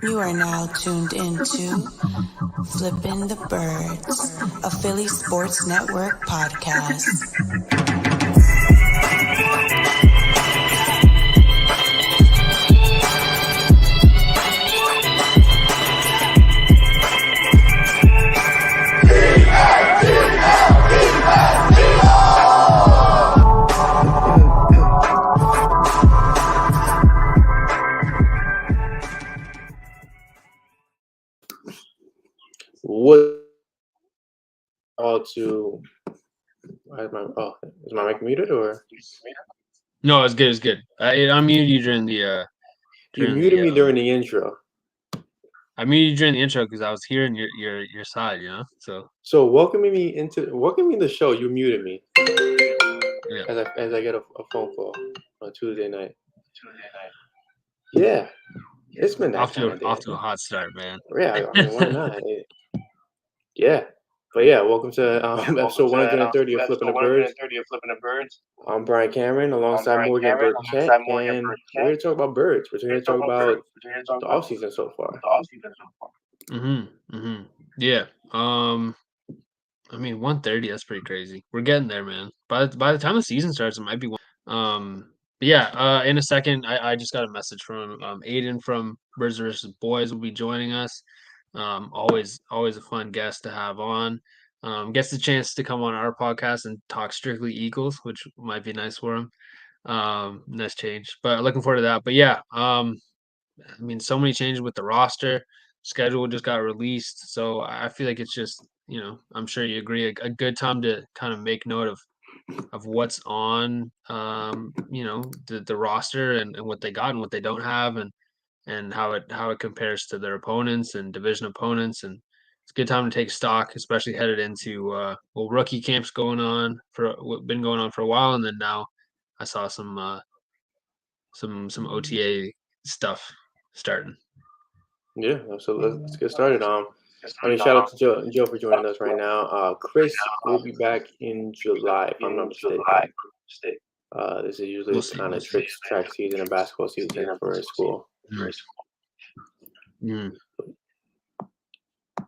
You are now tuned into Flippin the Birds, a Philly Sports Network podcast. What all to is my mic muted or No, it's good. It's good. I muted you during the. you muted me during the intro? I muted you during the intro because I was hearing your side, you know. So welcoming me to the show, you muted me. Yeah. As I get a phone call on Tuesday night. Yeah, it's been that off to a hot start, man. Yeah, I mean, why not? Yeah. But yeah, welcome to episode 130 of Flippin the Birds. I'm Bryan Cameron alongside Morgan Burchett, and we're here to talk about birds. We're here to talk about the offseason so far. Yeah. I mean, 130. That's pretty crazy. We're getting there, man. By the time the season starts, it might be one. But yeah. In a second, I just got a message from Aidan from Birds vs. Boys will be joining us. Always a fun guest to have on. Gets the chance to come on our podcast and talk strictly Eagles, which might be nice for him. Nice change, but looking forward to that. But yeah, I mean, so many changes with the roster. Schedule just got released, so I feel like it's just, I'm sure you agree, a good time to kind of make note of what's on, the roster and what they got and what they don't have, and how it compares to their opponents and division opponents. And it's a good time to take stock, especially headed into rookie camps been going on for a while, and then now I saw some OTA stuff starting. Yeah, so let's get started. Shout out to Joe for joining us right now. Chris will be back in July, if I'm not mistaken. This is usually kind of track season and basketball season for his school.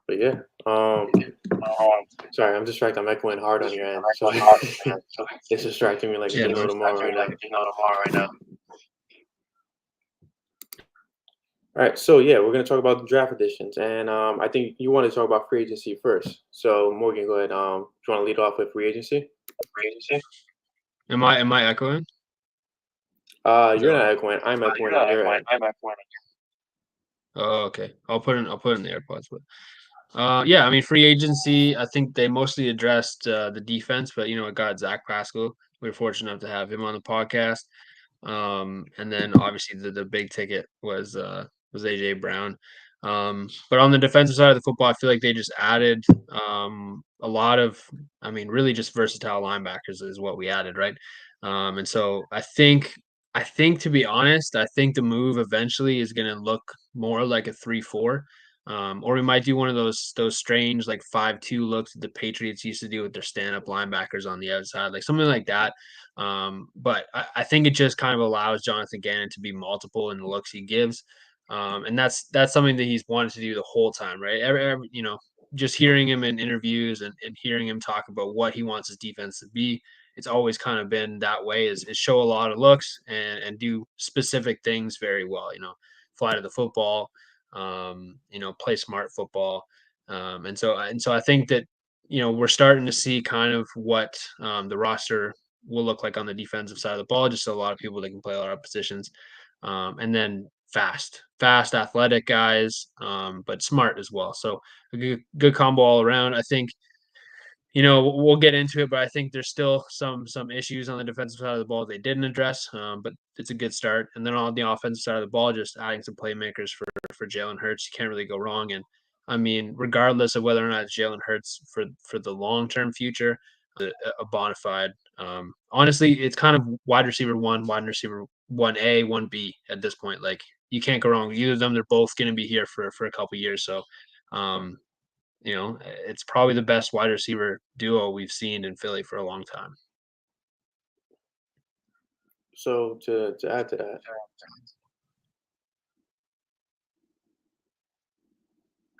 But yeah, sorry, I'm distracted. I'm echoing hard on your end, so it's distracting me like there's no tomorrow right now. All right, so yeah, we're gonna talk about the draft editions, and I think you want to talk about free agency first. So Morgan, go ahead. Do you want to lead off with free agency? Am I echoing? You're not echoing. I'm echoing on your end. Oh, okay. I'll put in the AirPods. But yeah, I mean, free agency. I think they mostly addressed the defense, but it got Zach Pascal. We were fortunate enough to have him on the podcast. And then obviously the big ticket was AJ Brown. But on the defensive side of the football, I feel like they just added a lot of, really just versatile linebackers is what we added, right? And so I think to be honest, I think the move eventually is going to look more like a 3-4. Or we might do one of those strange like 5-2 looks that the Patriots used to do with their stand-up linebackers on the outside, like something like that. But I think it just kind of allows Jonathan Gannon to be multiple in the looks he gives. And that's something that he's wanted to do the whole time, right? Just hearing him in interviews and hearing him talk about what he wants his defense to be, it's always kind of been that way, is show a lot of looks and do specific things very well, fly to the football, play smart football. And so I think that, we're starting to see kind of what the roster will look like on the defensive side of the ball, just a lot of people that can play a lot of positions. And then fast, athletic guys, but smart as well. So a good combo all around. I think, we'll get into it, but I think there's still some issues on the defensive side of the ball they didn't address, but it's a good start. And then on the offensive side of the ball, just adding some playmakers for Jalen Hurts. You can't really go wrong. And I mean, regardless of whether or not it's Jalen Hurts for the long-term future, a bona fide. Honestly, it's kind of wide receiver 1, wide receiver 1A, 1B at this point. Like, you can't go wrong with either of them. They're both going to be here for a couple of years. So, it's probably the best wide receiver duo we've seen in Philly for a long time. So to add to that,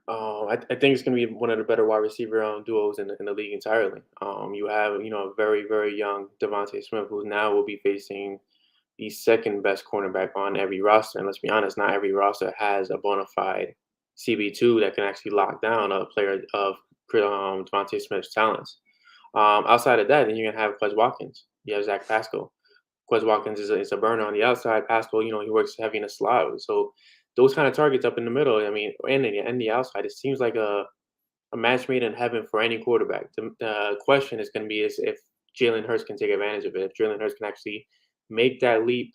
I think it's going to be one of the better wide receiver duos in the league entirely. You have a very very young Devontae Smith, who now will be facing the second best cornerback on every roster. And let's be honest, not every roster has a bona fide CB2 that can actually lock down a player of Devontae Smith's talents. Outside of that, then you're gonna have Quez Watkins. You have Zach Pascal. Quez Watkins is a burner on the outside. Pascal, he works heavy in the slot. So those kind of targets up in the middle, I mean, and the outside, it seems like a match made in heaven for any quarterback. The question is going to be is if Jalen Hurts can take advantage of it. If Jalen Hurts can actually make that leap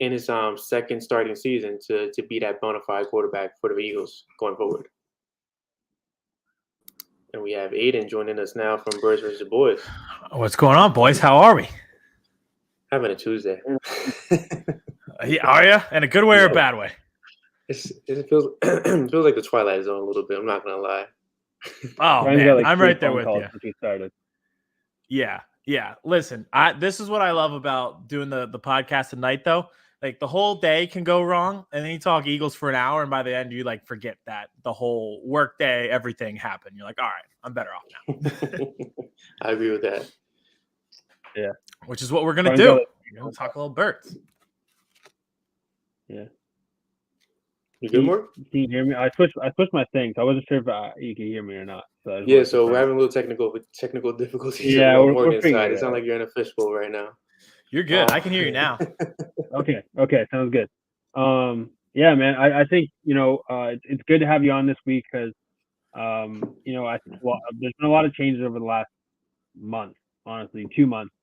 in his second starting season to be that bona fide quarterback for the Eagles going forward. And we have Aidan joining us now from Birds vs. Boys. What's going on, boys? How are we? Having a Tuesday. Are you? In a good way or a bad way? It feels it feels like the Twilight Zone a little bit. I'm not gonna lie. Oh man, I'm right there with you. Started. Yeah. Listen, this is what I love about doing the podcast at night, though. Like the whole day can go wrong, and then you talk Eagles for an hour, and by the end you forget that the whole work day, everything happened. You're like, all right, I'm better off now. I agree with that. Yeah, which is what we're gonna do. Talk a little Birds. Yeah. You good, Mark? Can you hear me? I switched my thing, so I wasn't sure if you can hear me or not. So we're having a little technical difficulties. Yeah, on Morgan's side. It sounds like you're in a fishbowl right now. You're good. I can hear you now. Okay, sounds good. Yeah, man. I think it's good to have you on this week because there's been a lot of changes over the last month, honestly, 2 months.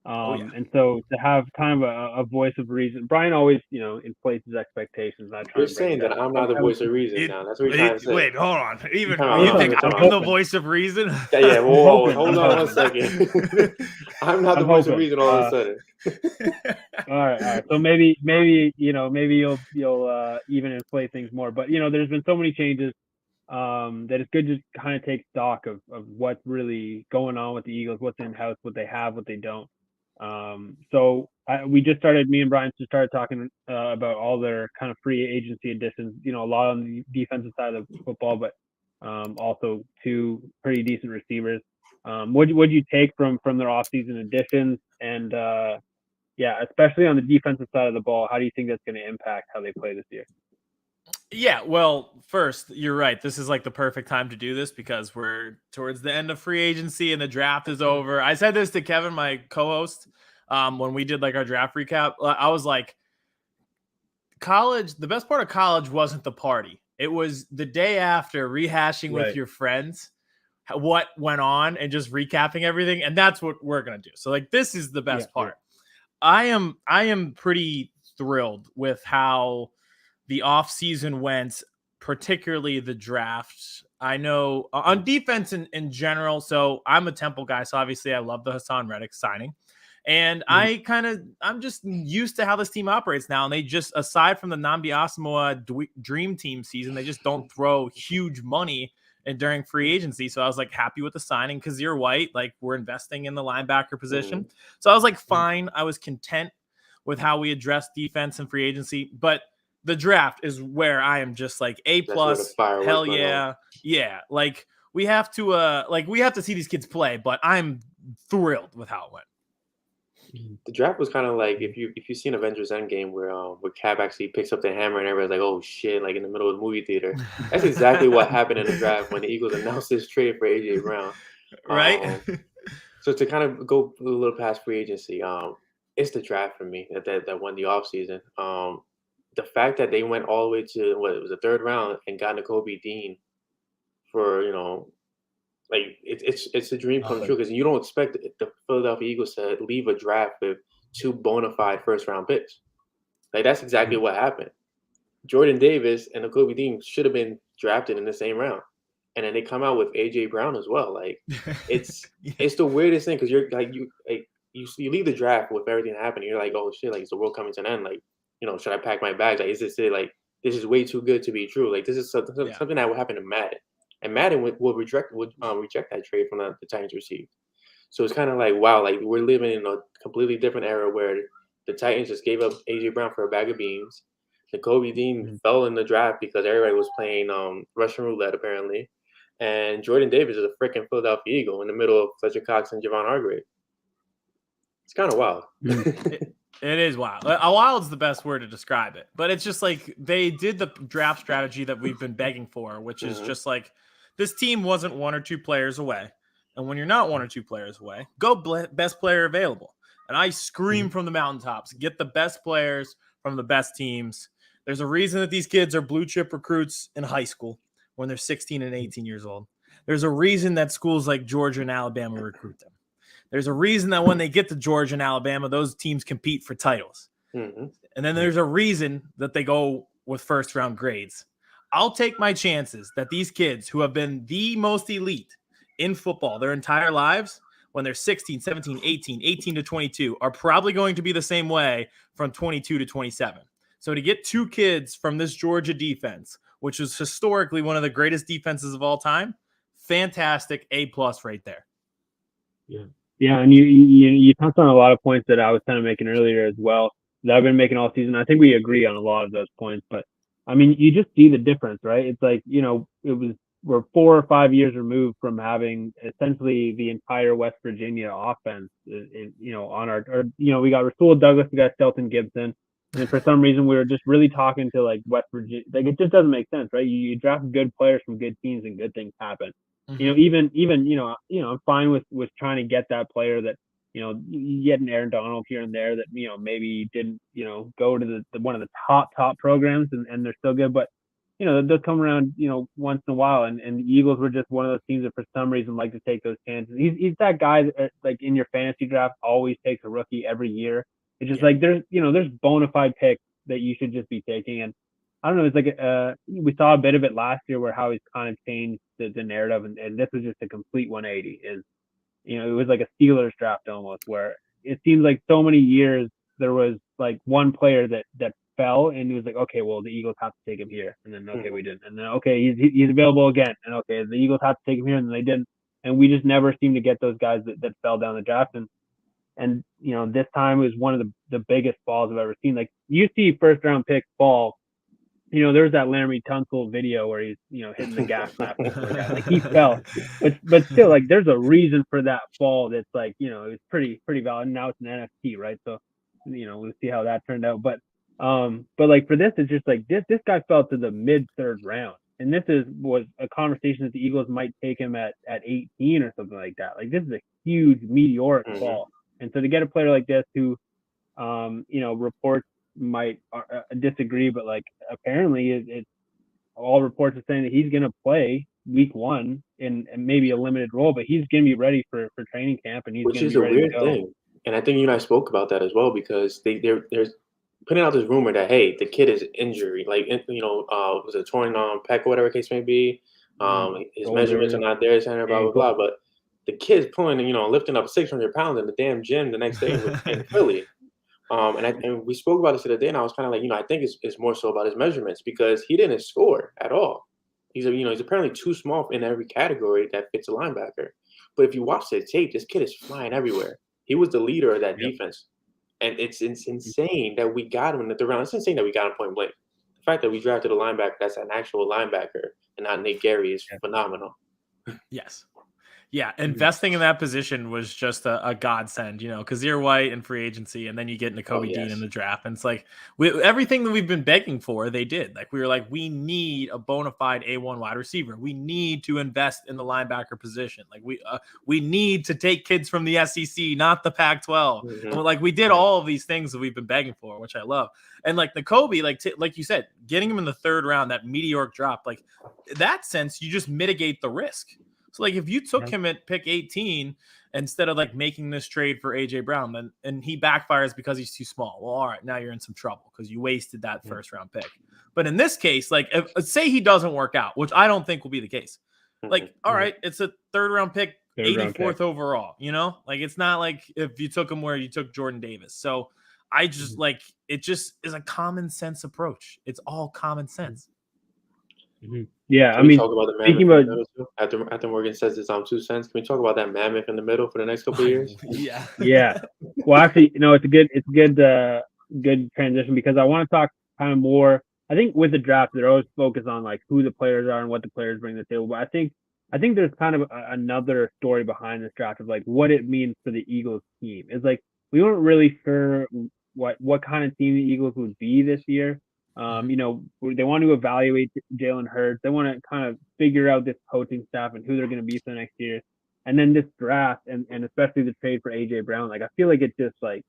And so to have kind of a voice of reason, Bryan always, inflates his expectations. You're saying that I'm not the voice of reason now. That's what you're trying to say. Wait, hold on. You think I'm the voice of reason? Yeah. Whoa, hold on 1 second. I'm not the voice of reason all of a sudden. All right. So maybe you'll even inflate things more. But there's been so many changes that it's good to kind of take stock of what's really going on with the Eagles, what's in house, what they have, what they don't. So me and Bryan just started talking about all their kind of free agency additions, a lot on the defensive side of football, but also 2 pretty decent receivers. What'd you take from their offseason additions? And especially on the defensive side of the ball, how do you think that's going to impact how they play this year? Yeah, well, first, you're right. This is like the perfect time to do this because we're towards the end of free agency and the draft is over. I said this to Kevin, my co-host, when we did our draft recap. I was like, the best part of college wasn't the party. It was the day after rehashing with your friends what went on and just recapping everything. And that's what we're going to do. So this is the best part. Yeah. I am pretty thrilled with how the offseason went, particularly the draft. I know on defense in general, so I'm a Temple guy, so obviously I love the Hassan Reddick signing. And I'm just used to how this team operates now. And they just, aside from the Nnamdi Asomugha Dream Team season, they just don't throw huge money during free agency. So I was happy with the signing because you're white. we're investing in the linebacker position. So I was fine. I was content with how we addressed defense and free agency. But the draft is where I am just A+. Hell yeah. Yeah. We have to see these kids play, but I'm thrilled with how it went. The draft was kind of if you've seen Avengers Endgame where Cap actually picks up the hammer and everybody's like, oh shit, in the middle of the movie theater. That's exactly what happened in the draft when the Eagles announced this trade for AJ Brown. Right. So to kind of go a little past free agency, it's the draft for me that won the offseason. The fact that they went all the way to it was the 3rd round and got Nakobe Dean for it's a dream come true because you don't expect the Philadelphia Eagles to leave a draft with 2 bona fide 1st-round picks. That's exactly what happened. Jordan Davis and Nakobe Dean should have been drafted in the same round, and then they come out with AJ Brown as well. It's the weirdest thing because you're you leave the draft with everything happening. You're like, oh shit, is the world coming to an end? Should I pack my bags? Is this it? This is way too good to be true. This is something that would happen to Madden. And Madden would reject that trade from the Titans received. So it's kind of wow, we're living in a completely different era where the Titans just gave up AJ Brown for a bag of beans. Jacoby Dean fell in the draft because everybody was playing Russian roulette apparently, and Jordan Davis is a freaking Philadelphia Eagle in the middle of Fletcher Cox and Javon Hargrave. It's kind of wild. It is wild. Wild's the best word to describe it. But it's just like they did the draft strategy that we've been begging for, which is just like this team wasn't 1 or 2 players away. And when you're not 1 or 2 players away, go best player available. And I scream from the mountaintops, get the best players from the best teams. There's a reason that these kids are blue chip recruits in high school when they're 16 and 18 years old. There's a reason that schools like Georgia and Alabama recruit them. There's a reason that when they get to Georgia and Alabama, those teams compete for titles. And then there's a reason that they go with first-round grades. I'll take my chances that these kids who have been the most elite in football their entire lives, when they're 16, 17, 18 to 22, are probably going to be the same way from 22 to 27. So to get 2 kids from this Georgia defense, which is historically one of the greatest defenses of all time, fantastic, A+ right there. Yeah, and you touched on a lot of points that I was kind of making earlier as well that I've been making all season. I think we agree on a lot of those points, but I mean, you just see the difference, right? It's like, we're 4 or 5 years removed from having essentially the entire West Virginia offense, on our we got Rasul Douglas, we got Shelton Gibson, and for some reason we were just really talking to like West Virginia. Like, it just doesn't make sense, right? You draft good players from good teams and good things happen. Even I'm fine with trying to get that player that, you get an Aaron Donald here and there that, maybe didn't, go to the one of the top programs and they're still good, but, they'll come around, once in a while. And the Eagles were just one of those teams that for some reason like to take those chances. He's that guy that, like, in your fantasy draft always takes a rookie every year. It's just like there's bona fide picks that you should just be taking. And I don't know, it's like we saw a bit of it last year where how he's kind of changed the narrative, and this was just a complete 180. It was like a Steelers draft almost, where it seems like so many years there was like one player that fell, and it was like, okay, well, the Eagles have to take him here, and then okay, we didn't, and then okay, he's available again, and okay, the Eagles have to take him here, and then they didn't, and we just never seem to get those guys that fell down the draft. And this time was one of the biggest falls I've ever seen. Like, you see first round picks fall. There's that Laramie Tunsil video where he's, hitting the gas mask. Like, he fell, but still, like, there's a reason for that fall. That's like, it was pretty valid. And now it's an NFT, right? So, we'll see how that turned out. But like, for this, it's just like this guy fell to the mid 3rd round, and this was a conversation that the Eagles might take him at 18 or something like that. Like, this is a huge meteoric fall, and so to get a player like this who, reports might disagree, but like apparently it's all reports are saying that he's going to play week 1 in maybe a limited role, but he's going to be ready for training camp, and he's which is a weird thing. And I think you and I spoke about that as well, because they're putting out this rumor that, hey, the kid is injured, like, was it torn pec or whatever case may be, his measurements are not there, center, blah blah blah, but the kid's pulling, lifting up 600 pounds in the damn gym the next day in Philly. And we spoke about this the other day, and I was kind of like, I think it's more so about his measurements, because he didn't score at all. He's apparently too small in every category that fits a linebacker. But if you watch the tape, this kid is flying everywhere. He was the leader of that defense, and it's insane that we got him in the 3rd round. It's insane that we got him point blank. The fact that we drafted a linebacker that's an actual linebacker and not Nate Gary is phenomenal. Yes. Yeah, investing in that position was just a godsend, Kazir White in free agency, and then you get Nakobe Dean in the draft. And it's like everything that we've been begging for, they did. Like, we were like, we need a bona fide A1 wide receiver. We need to invest in the linebacker position. Like, we need to take kids from the SEC, not the Pac-12. And like, we did all of these things that we've been begging for, which I love. And like Nakobe, like you said, getting him in the 3rd round, that meteoric drop, like, that sense, you just mitigate the risk. So, like, if you took him at pick 18 instead of like making this trade for AJ Brown, then and he backfires because he's too small, well, all right, now you're in some trouble because you wasted that 1st round pick. But in this case, like, say he doesn't work out, which I don't think will be the case. Like, all right, it's a 3rd round pick, 84th overall. Like, it's not like if you took him where you took Jordan Davis. So I just like, it just is a common sense approach. It's all common sense. Yeah, Can we talk about the mammoth after Morgan says his 2 cents? Can we talk about that mammoth in the middle for the next couple of years? Yeah. Well, actually, it's a good transition, because I want to talk kind of more. I think with the draft, they're always focused on like who the players are and what the players bring to the table. But I think there's kind of another story behind this draft of like what it means for the Eagles team. It's like we weren't really sure what kind of team the Eagles would be this year. You know, they want to evaluate Jalen Hurts. They want to kind of figure out this coaching staff and who they're going to be for the next year. And then this draft and especially the trade for AJ Brown, like I feel like it's just like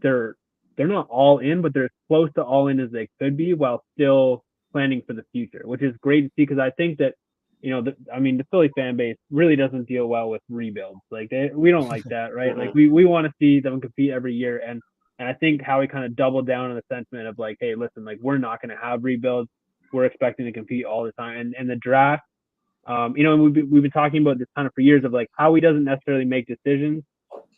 they're not all in, but they're as close to all in as they could be while still planning for the future, which is great to see because I think that, you know, the Philly fan base really doesn't deal well with rebuilds. Like we don't like that, right? Like we want to see them compete every year. And I think Howie kind of doubled down on the sentiment of like, hey, listen, like we're not going to have rebuilds. We're expecting to compete all the time. And the draft, you know, and we've been talking about this kind of for years of like Howie doesn't necessarily make decisions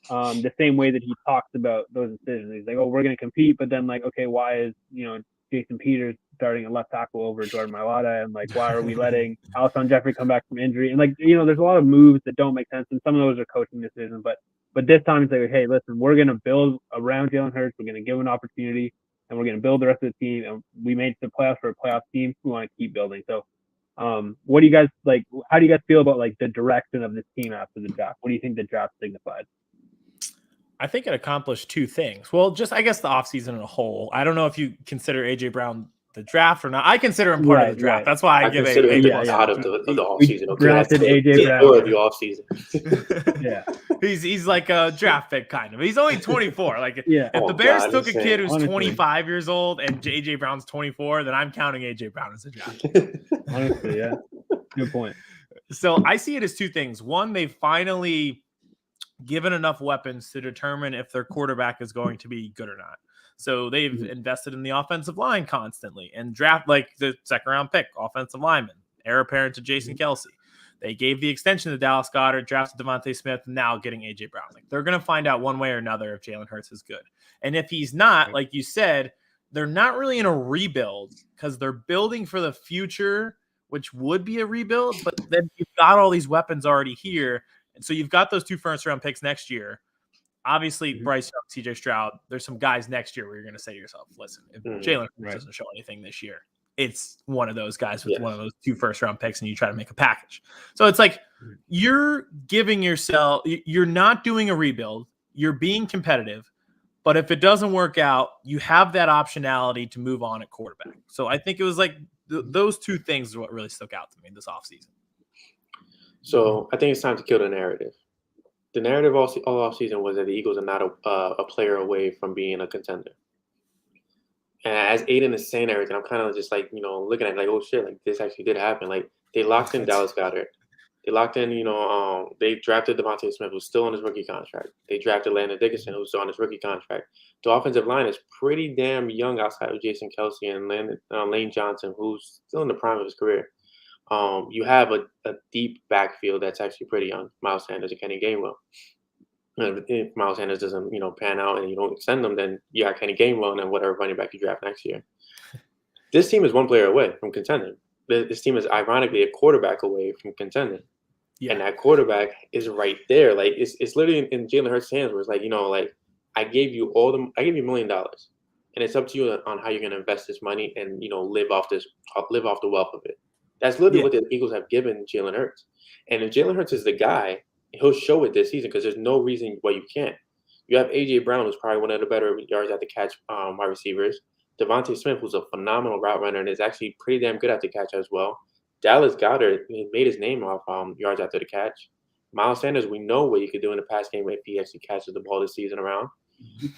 the same way that he talks about those decisions. He's like, oh, we're going to compete, but then like, okay, why is, you know, Jason Peters starting a left tackle over Jordan Mailata, and like, why are we letting Alshon Jeffrey come back from injury? And like, you know, there's a lot of moves that don't make sense, and some of those are coaching decisions. But this time it's like, hey, listen, we're going to build around Jalen Hurts. We're going to give him an opportunity, and we're going to build the rest of the team. And we made the playoffs for a playoff team. We want to keep building. So, what do you guys like? How do you guys feel about like the direction of this team after the draft? What do you think the draft signified? I think it accomplished two things. Well, just I guess the offseason in a whole. I don't know if you consider AJ Brown the draft or not. I consider him part of the draft. Right. That's why I give consider him out of the offseason. Okay, drafted AJ Brown for the offseason. Yeah, he's like a draft pick kind of. He's only 24. Like if the Bears took a kid who's 25 years old and AJ Brown's 24, then I'm counting AJ Brown as a draft pick. Honestly, yeah, good point. So I see it as two things. One, they finally given enough weapons to determine if their quarterback is going to be good or not. So they've invested in the offensive line constantly and draft like the second round pick, offensive lineman, heir apparent to Jason Kelsey. They gave the extension to Dallas Goedert, drafted Devontae Smith, now getting AJ Brown. Like they're going to find out one way or another if Jalen Hurts is good. And if he's not, like you said, they're not really in a rebuild because they're building for the future, which would be a rebuild. But then you've got all these weapons already here. And so you've got those 2 first-round picks next year. Obviously, Bryce Young, CJ Stroud, there's some guys next year where you're going to say to yourself, listen, if Jalen doesn't show anything this year, it's one of those guys with one of those 2 first-round picks, and you try to make a package. So it's like you're giving yourself – you're not doing a rebuild. You're being competitive. But if it doesn't work out, you have that optionality to move on at quarterback. So I think it was like those 2 things is what really stuck out to me this offseason. So I think it's time to kill the narrative. The narrative all offseason was that the Eagles are not a player away from being a contender. And as Aidan is saying everything, I'm kind of just like, you know, looking at it like, oh shit, like this actually did happen. Like they locked in Dallas Goedert. They locked in, you know, they drafted Devontae Smith, who's still on his rookie contract. They drafted Landon Dickinson, who's still on his rookie contract. The offensive line is pretty damn young outside of Jason Kelsey and Lane Johnson, who's still in the prime of his career. You have a deep backfield that's actually pretty young. Miles Sanders and Kenny Gainwell. And if Miles Sanders doesn't, you know, pan out and you don't extend them, then you got Kenny Gainwell and then whatever running back you draft next year. This team is one player away from contending. This team is ironically a quarterback away from contending. Yeah. And that quarterback is right there. Like it's literally in Jalen Hurts' hands where it's like, you know, like I gave you $1 million. And it's up to you on how you're gonna invest this money and, you know, live off the wealth of it. That's literally what the Eagles have given Jalen Hurts. And if Jalen Hurts is the guy, he'll show it this season because there's no reason why you can't. You have AJ Brown, who's probably one of the better yards at the catch wide receivers. Devontae Smith, who's a phenomenal route runner and is actually pretty damn good at the catch as well. Dallas Goedert, he made his name off yards after the catch. Miles Sanders, we know what he could do in the pass game if he actually catches the ball this season around.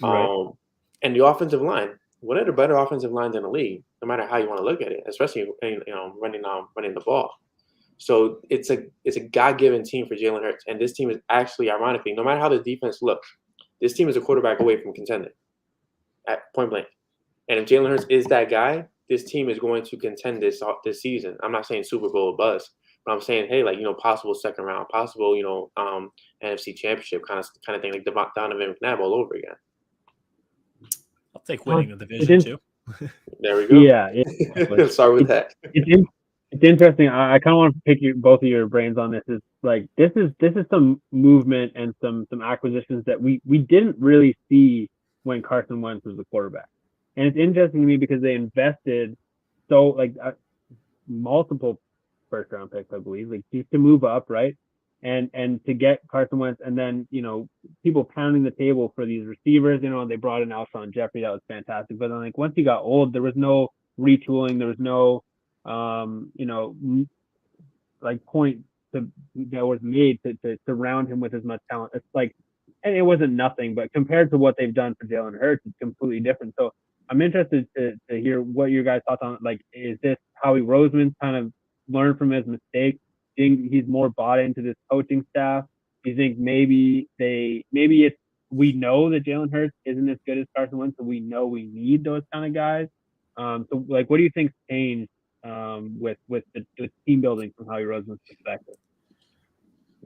Right. And the offensive line, one of the better offensive lines in the league, no matter how you want to look at it, especially running the ball. So it's a God-given team for Jalen Hurts, and this team is actually, ironically, no matter how the defense looks, this team is a quarterback away from contending at point blank. And if Jalen Hurts is that guy, this team is going to contend this season. I'm not saying Super Bowl or bust, but I'm saying, hey, like, you know, possible second round, possible, you know, NFC Championship kind of thing, like Donovan McNabb all over again. I'll take winning the division too. There we go. Yeah. Start with that. It's interesting. I kind of want to pick both of your brains on this. Is like this is some movement and some acquisitions that we didn't really see when Carson Wentz was the quarterback. And it's interesting to me because they invested so like multiple first round picks, I believe, like just to move up, right? And to get Carson Wentz, and then people pounding the table for these receivers. They brought in Alshon Jeffrey, that was fantastic. But then like once he got old, there was no retooling, there was no like point that was made to surround him with as much talent. It's like, and it wasn't nothing, but compared to what they've done for Jalen Hurts, it's completely different. So I'm interested to hear what your guys' thoughts on, like, is this Howie Roseman's kind of learned from his mistakes? Do you think he's more bought into this coaching staff? Do you think maybe it's, we know that Jalen Hurts isn't as good as Carson Wentz, so we know we need those kind of guys? So like, what do you think's changed with the team building from Howie Roseman's perspective?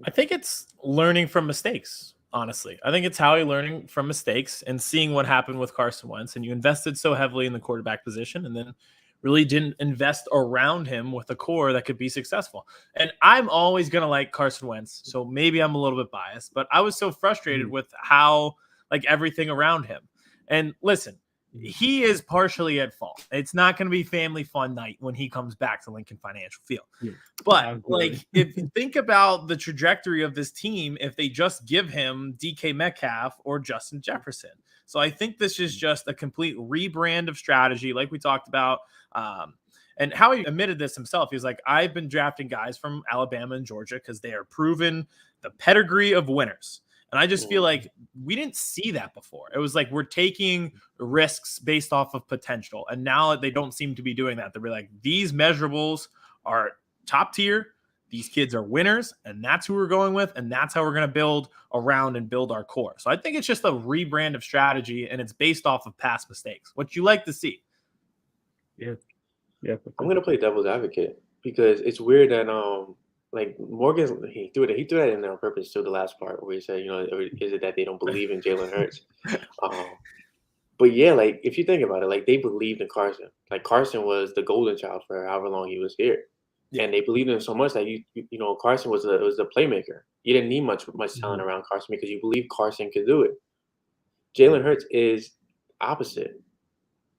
I think it's learning from mistakes. Honestly, I think it's Howie learning from mistakes and seeing what happened with Carson Wentz. And you invested so heavily in the quarterback position and then really didn't invest around him with a core that could be successful. And I'm always going to like Carson Wentz, so maybe I'm a little bit biased, but I was so frustrated with how, like, everything around him. And listen, he is partially at fault. It's not going to be family fun night when he comes back to Lincoln Financial Field. Yeah, but absolutely. Like, if you think about the trajectory of this team, if they just give him DK Metcalf or Justin Jefferson. So I think this is just a complete rebrand of strategy, like we talked about. And Howie admitted this himself. He's like, I've been drafting guys from Alabama and Georgia because they are proven the pedigree of winners. And I just feel like we didn't see that before. It was like we're taking risks based off of potential. And now they don't seem to be doing that. They're like, these measurables are top tier. These kids are winners. And that's who we're going with. And that's how we're going to build around and build our core. So I think it's just a rebrand of strategy. And it's based off of past mistakes, what you like to see. Yeah. I'm going to play devil's advocate because it's weird that like Morgan, he threw that in there on purpose to the last part where he said, is it that they don't believe in Jalen Hurts? But yeah, like if you think about it, like they believed in Carson. Like Carson was the golden child for however long he was here, and they believed in him so much that Carson was the playmaker. You didn't need much talent around Carson because you believed Carson could do it. Jalen Hurts is opposite.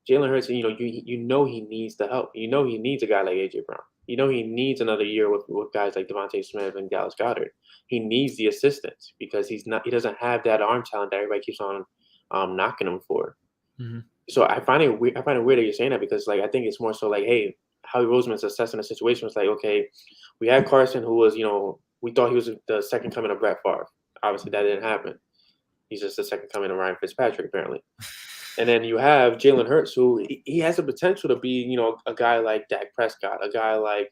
Jalen Hurts, he needs the help. He needs a guy like A.J. Brown. He needs another year with guys like Devontae Smith and Dallas Goedert. He needs the assistance because he doesn't have that arm talent that everybody keeps on knocking him for. Mm-hmm. So I find it weird that you're saying that because like I think it's more so like, hey, Howie Roseman's assessing the situation was like, okay, we had Carson who was, we thought he was the second coming of Brett Favre. Obviously that didn't happen. He's just the second coming of Ryan Fitzpatrick apparently. And then you have Jalen Hurts, who he has the potential to be, a guy like Dak Prescott, a guy like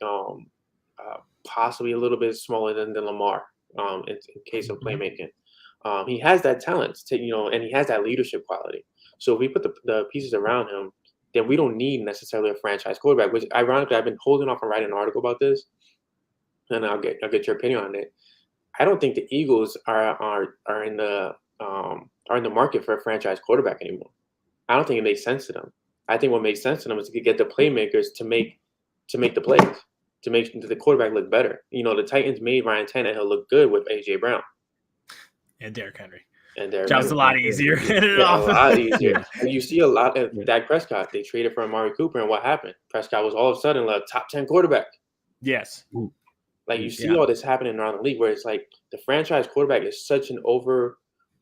possibly a little bit smaller than Lamar in case of playmaking. He has that talent, and he has that leadership quality. So if we put the pieces around him, then we don't need necessarily a franchise quarterback. Which, ironically, I've been holding off on writing an article about this, and I'll get your opinion on it. I don't think the Eagles are in the market for a franchise quarterback anymore. I don't think it makes sense to them. I think what makes sense to them is to get the playmakers to make the plays, to make the quarterback look better. The Titans made Ryan Tannehill look good with A.J. Brown. And Derrick Henry. That was a lot easier. A lot easier. You see a lot of Dak Prescott. They traded for Amari Cooper, and what happened? Prescott was all of a sudden a top 10 quarterback. Yes. Like you see all this happening around the league where it's like the franchise quarterback is such an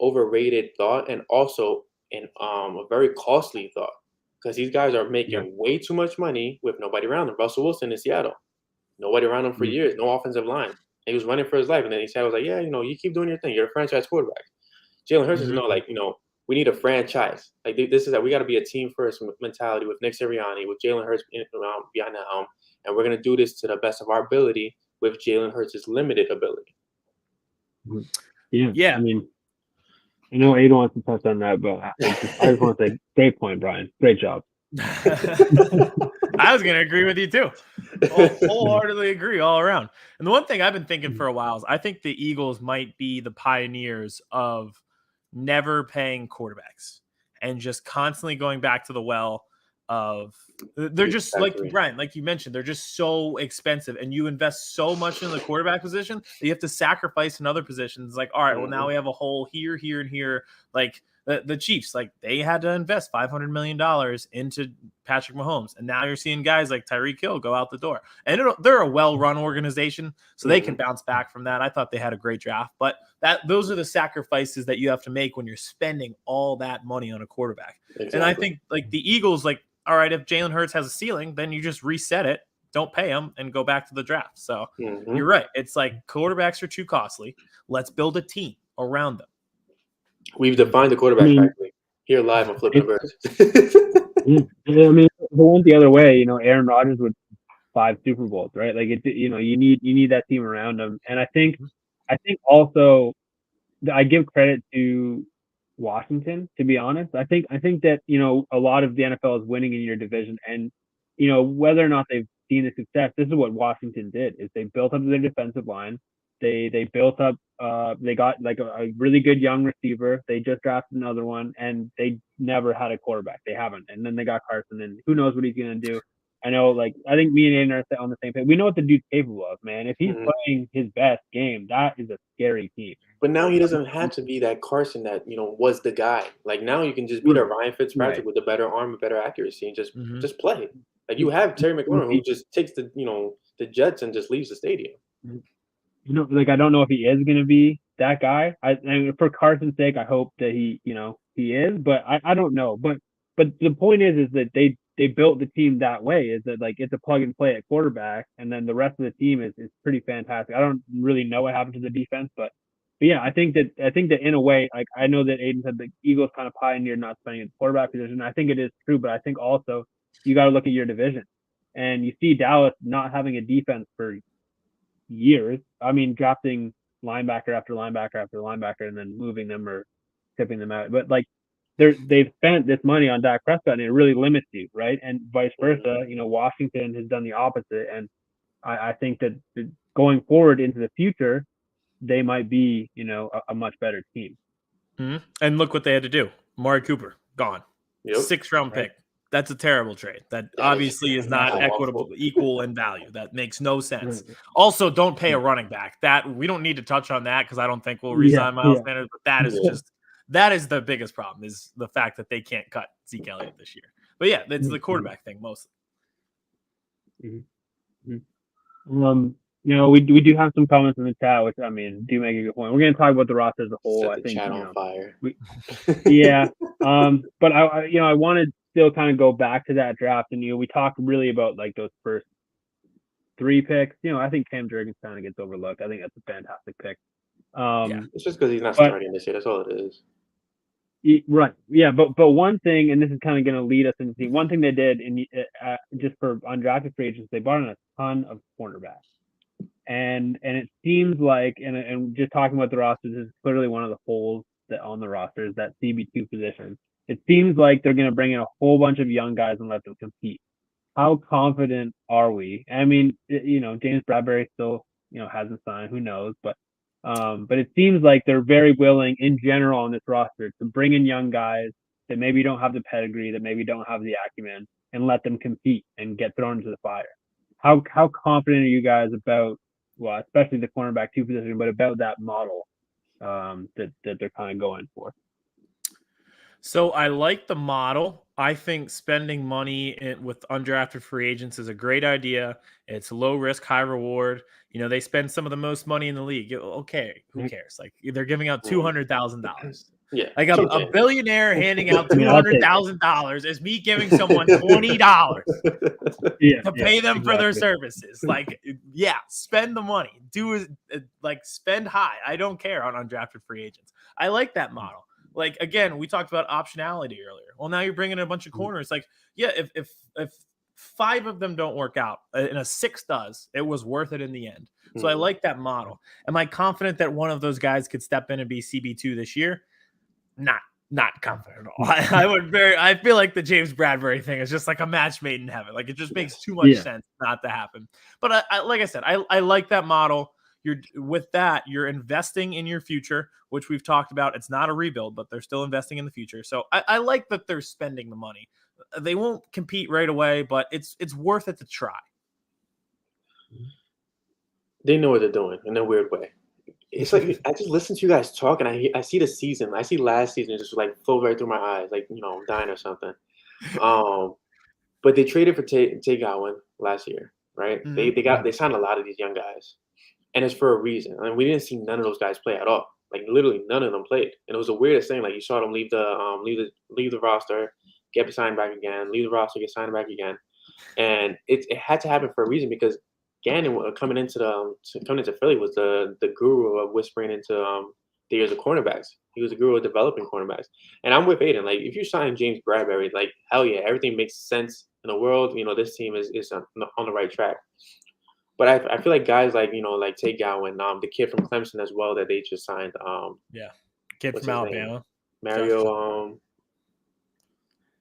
overrated thought and also a very costly thought because these guys are making way too much money with nobody around them. Russell Wilson in Seattle, nobody around him for years, no offensive line. He was running for his life, and then he said, "I was like, yeah, you keep doing your thing. You're a franchise quarterback." Jalen Hurts is we need a franchise. Like this is that we got to be a team first mentality with Nick Sirianni, with Jalen Hurts behind the helm, and we're gonna do this to the best of our ability with Jalen Hurts' limited ability. Yeah. I mean, I know Aidan wants to touch on that, but I just want to say, great point, Bryan. Great job. I was going to agree with you too. Wholeheartedly agree all around. And the one thing I've been thinking for a while is I think the Eagles might be the pioneers of never paying quarterbacks and just constantly going back to the well of they're just like Bryan, like you mentioned, they're just so expensive and you invest so much in the quarterback position that you have to sacrifice in other positions. Like, all right, well now we have a hole here, and here. Like The Chiefs, like they had to invest $500 million into Patrick Mahomes. And now you're seeing guys like Tyreek Hill go out the door. And they're a well-run organization, so they can bounce back from that. I thought they had a great draft. But those are the sacrifices that you have to make when you're spending all that money on a quarterback. Exactly. And I think like the Eagles, like, all right, if Jalen Hurts has a ceiling, then you just reset it, don't pay him, and go back to the draft. So you're right. It's like quarterbacks are too costly. Let's build a team around them. We've defined the quarterback correctly here live on Flippin' the Birds. I mean, if it went the other way, you know, Aaron Rodgers would 5 Super Bowls, right? Like, you know, you need that team around him. And I think also I give credit to Washington, to be honest. I think that, you know, a lot of the NFL is winning in your division, and, you know, whether or not they've seen the success, this is what Washington did, is they built up their defensive line. They built up, they got like a really good young receiver. They just drafted another one, and they never had a quarterback. They haven't. And then they got Carson, and who knows what he's going to do. I know, like, I think me and Aidan are on the same page. We know what the dude's capable of, man. If he's playing his best game, that is a scary team. But now he doesn't have to be that Carson that, you know, was the guy. Like, now you can just be the Ryan Fitzpatrick with a better arm, a better accuracy, and just play. Like, you have Terry McLaurin, who just takes the Jets and just leaves the stadium. You know, like, I don't know if he is going to be that guy. And for Carson's sake, I hope that he is, but I don't know. But the point is that they built the team that way, is that, like, it's a plug and play at quarterback, and then the rest of the team is pretty fantastic. I don't really know what happened to the defense, but yeah, I think that in a way, like, I know that Aidan said the Eagles kind of pioneered not spending at the quarterback position. I think it is true, but I think also you got to look at your division, and you see Dallas not having a defense for years. I mean, drafting linebacker after linebacker after linebacker and then moving them or tipping them out. But, like, they've spent this money on Dak Prescott, and it really limits you, right? And vice versa. You know, Washington has done the opposite, and I think that going forward into the future, they might be, you know, a much better team. And look what they had to do. Amari Cooper gone, 6th round pick. That's a terrible trade. That obviously is not equal in value. That makes no sense. Also, don't pay a running back. That we don't need to touch on that because I don't think we'll resign Miles Sanders. But that is the biggest problem, is the fact that they can't cut Zeke Elliott this year. But yeah, it's the quarterback thing mostly. You know, we do have some comments in the chat, which, I mean, do make a good point. We're going to talk about the roster as a whole. Set the chat on fire. But I wanted to still kind of go back to that draft, and, you know, we talked really about, like, those first 3 picks. You know, I think Cam Jurgens kind of gets overlooked. I think that's a fantastic pick. It's just because he's not starting this year. That's all it is. Right. Yeah. But one thing, and this is kind of going to lead us into one thing they did just for undrafted free agents, they brought in a ton of cornerbacks. And it seems like, and just talking about the rosters, is clearly one of the holes that on the roster is that CB2 position. It seems like they're going to bring in a whole bunch of young guys and let them compete. How confident are we? I mean, you know, James Bradbury still, you know, hasn't signed. Who knows? But it seems like they're very willing in general on this roster to bring in young guys that maybe don't have the pedigree, that maybe don't have the acumen, and let them compete and get thrown into the fire. How confident are you guys about, well, especially the cornerback 2 position, but about that model that they're kind of going for? So I like the model. I think spending money with undrafted free agents is a great idea. It's low risk, high reward. You know, they spend some of the most money in the league. Okay, who cares? Like, they're giving out $200,000. Yeah, like a billionaire handing out $200,000 is me giving someone $20 to pay them for their services. Like, yeah, spend the money. Spend high. I don't care on undrafted free agents. I like that model. Like, again, we talked about optionality earlier. Well, now you're bringing in a bunch of corners. Like, yeah, if 5 of them don't work out and a 6th does, it was worth it in the end. So I like that model. Am I confident that one of those guys could step in and be CB2 this year? Not confident at all. I feel like the James Bradbury thing is just like a match made in heaven. Like, it just makes too much sense not to happen. But I like I said, I like that model. You're investing in your future, which we've talked about. It's not a rebuild, but they're still investing in the future. So I like that they're spending the money. They won't compete right away, but it's worth it to try. They know what they're doing in a weird way. It's like I just listen to you guys talk, and I see the season. I see last season just like flow right through my eyes, like I'm dying or something. But they traded for Tay Gowan last year, right? Mm-hmm. They signed a lot of these young guys, and it's for a reason. I mean, we didn't see none of those guys play at all. Like literally none of them played, and it was the weirdest thing. Like you saw them leave the roster, get signed back again, leave the roster, get signed back again, and it had to happen for a reason because Gannon coming into Philly was the guru of whispering into the years of cornerbacks. He was a guru of developing cornerbacks, and I'm with Aidan. Like if you sign James Bradbury, like hell yeah, everything makes sense in the world. This team is on the right track. But I feel like guys like like Tay Gowan, the kid from Clemson as well that they just signed. Kid what's from his Alabama, name?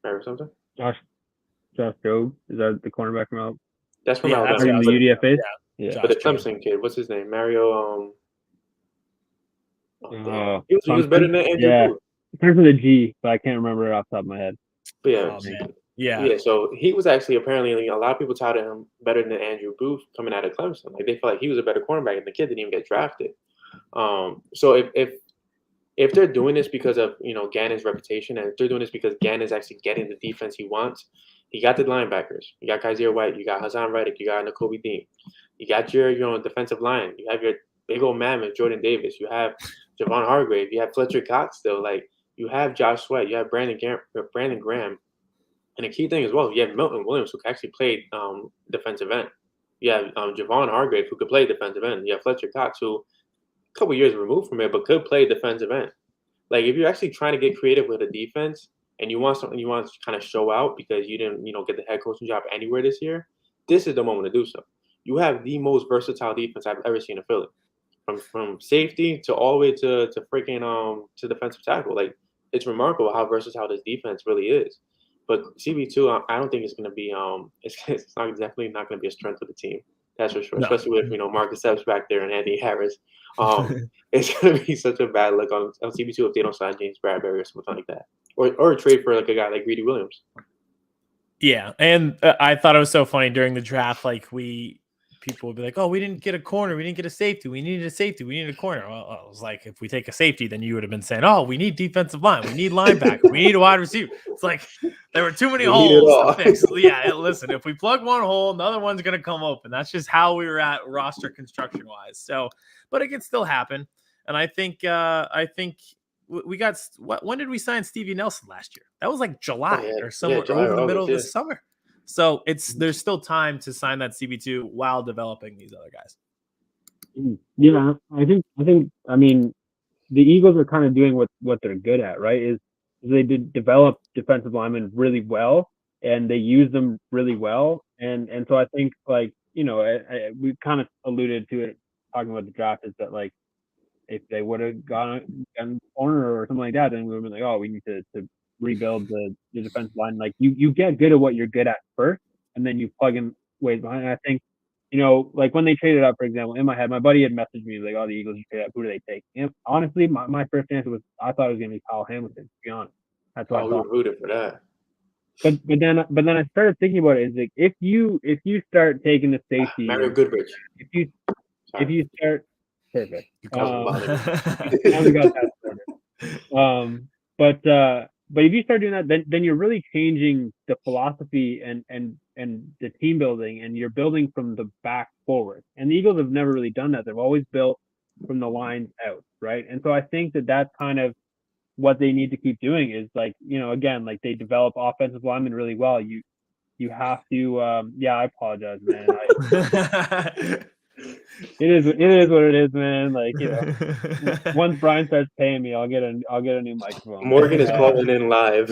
Mario something. Josh Jobe, is that the cornerback from Alabama? That's from Yeah, Alabama. From the UDFA. Yeah. But the Josh Jobe. Clemson kid, what's his name? Mario. He was Clemson? better than Andrew Yeah. Booth. It starts with a G, but I can't remember it off the top of my head. But yeah, Oh, man. Yeah. yeah. So he was actually apparently a lot of people touted him better than Andrew Booth coming out of Clemson. Like they felt like he was a better cornerback, and the kid didn't even get drafted. So if they're doing this because of Gannon's reputation, and if they're doing this because Gannon's actually getting the defense he wants, you got the linebackers, you got Kaiser White, you got Hassan Reddick, you got Nakobe Dean, you got your defensive line, you have your big old mammoth Jordan Davis, you have Javon Hargrave, you have Fletcher Cox still, like you have Josh Sweat, you have Brandon Graham, and the key thing as well, you have Milton Williams who actually played defensive end. You have Javon Hargrave who could play defensive end. You have Fletcher Cox who a couple years removed from it, but could play defensive end. Like if you're actually trying to get creative with a defense and you want something you want to kind of show out because you didn't get the head coaching job anywhere this year, this is the moment to do so. You have the most versatile defense I've ever seen in Philly, from safety to all the way to freaking to defensive tackle. Like it's remarkable how versatile this defense really is. But CB2, I don't think it's going to be it's not definitely not going to be a strength of the team. That's for sure. No. Especially with Marcus Epps back there and Andy Harris. It's going to be such a bad look on CB2 if they don't sign James Bradbury or something like that, or trade for like a guy like Greedy Williams. Yeah, and I thought it was so funny during the draft. Like people would be like, "Oh, we didn't get a corner, we didn't get a safety, we needed a safety, we needed a corner." Well, I was like, if we take a safety, then you would have been saying, "Oh, we need defensive line, we need linebacker, we need a wide receiver." It's like there were too many holes to fix. Yeah, listen, if we plug one hole, another one's gonna come open. That's just how we were at roster construction wise. So, but it can still happen, and I think we got when did we sign Stevie Nelson last year? That was like July or somewhere over the middle of the summer. So there's still time to sign that CB2 while developing these other guys. Yeah, I mean the Eagles are kind of doing what they're good at, right? Is they did develop defensive linemen really well and they use them really well. And so I think like, we kind of alluded to it talking about the draft is that like if they would have gone corner or something like that, then we would have been like, oh, we need to rebuild the defensive line. Like you get good at what you're good at first, and then you plug in ways behind. And I think, like when they traded up, for example, in my head, my buddy had messaged me like, "Oh, the Eagles traded up. Who do they take?" And honestly, my first answer was I thought it was going to be Kyle Hamilton. To be honest, that's what I thought. We rooted for that. But then I started thinking about it. Is like if you start taking the safety, Mario Goodrich. If you start perfect. Now we got that started. But if you start doing that, then you're really changing the philosophy and the team building, and you're building from the back forward. And the Eagles have never really done that. They've always built from the lines out, right? And so I think that's kind of what they need to keep doing is like, again, like they develop offensive linemen really well. You have to, I apologize, man. It is what it is, man. Like, once Brian starts paying me, I'll get a new microphone. Morgan is calling in live.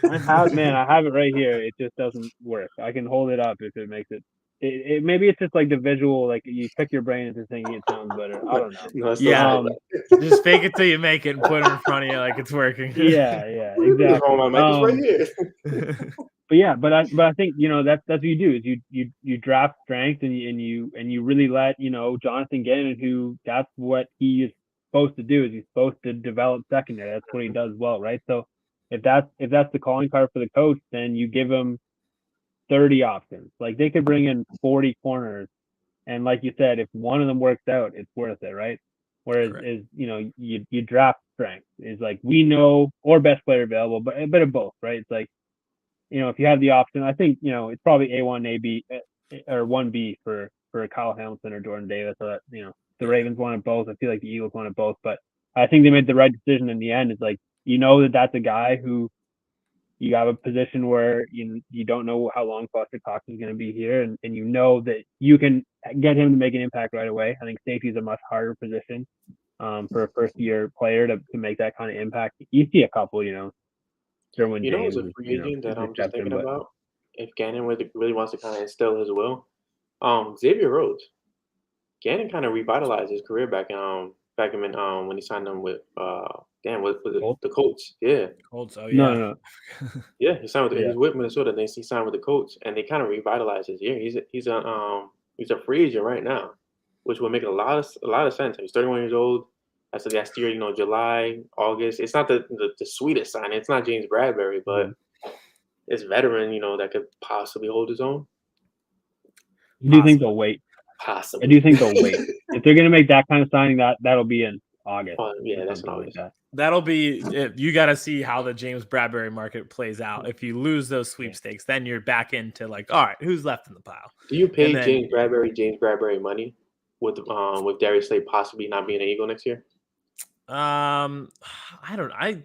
I have it right here. It just doesn't work. I can hold it up if it makes it. It maybe it's just like the visual, like you pick your brain into thinking it sounds better. I don't know. Just fake it till you make it and put it in front of you like it's working. Yeah, exactly. My mic is right here. But I think that's what you do is you draft strength and you really let Jonathan Gannon, who that's what he is supposed to do, is he's supposed to develop secondary. That's what he does well, right? So if that's the calling card for the coach, then you give him 30 options. Like they could bring in 40 corners, and like you said, if one of them works out, it's worth it, right? Whereas is you draft strength is like we know or best player available, but a bit of both, right? It's like if you have the option, I think it's probably A1, AB, or 1B for Kyle Hamilton or Jordan Davis. So that the Ravens wanted both. I feel like the Eagles wanted both, but I think they made the right decision in the end. It's like that's a guy who you have a position where you don't know how long Foster Cox is going to be here, and that you can get him to make an impact right away. I think safety is a much harder position for a first-year player to make that kind of impact. You see a couple, Derwin James. As a free agent that I'm just thinking about, if Gannon really wants to kind of instill his will, Xavier Rhodes. Gannon kind of revitalized his career back in when he signed him with the Colts? Yeah. Colts. Oh yeah. No. Yeah, he signed with he was with Minnesota. Then he signed with the Colts, and they kind of revitalized his year. He's a free agent right now, which will make a lot of sense. He's 31 years old. That's last year, July, August. It's not the sweetest sign. It's not James Bradbury, but it's veteran, that could possibly hold his own. I do think they'll wait. Possibly. I do think they'll wait. If they're going to make that kind of signing, that'll be in August. Yeah, that's in August. That'll be you got to see how the James Bradbury market plays out. If you lose those sweepstakes, then you're back into all right, who's left in the pile? Do you pay James Bradbury money with Darius Slay possibly not being an Eagle next year? I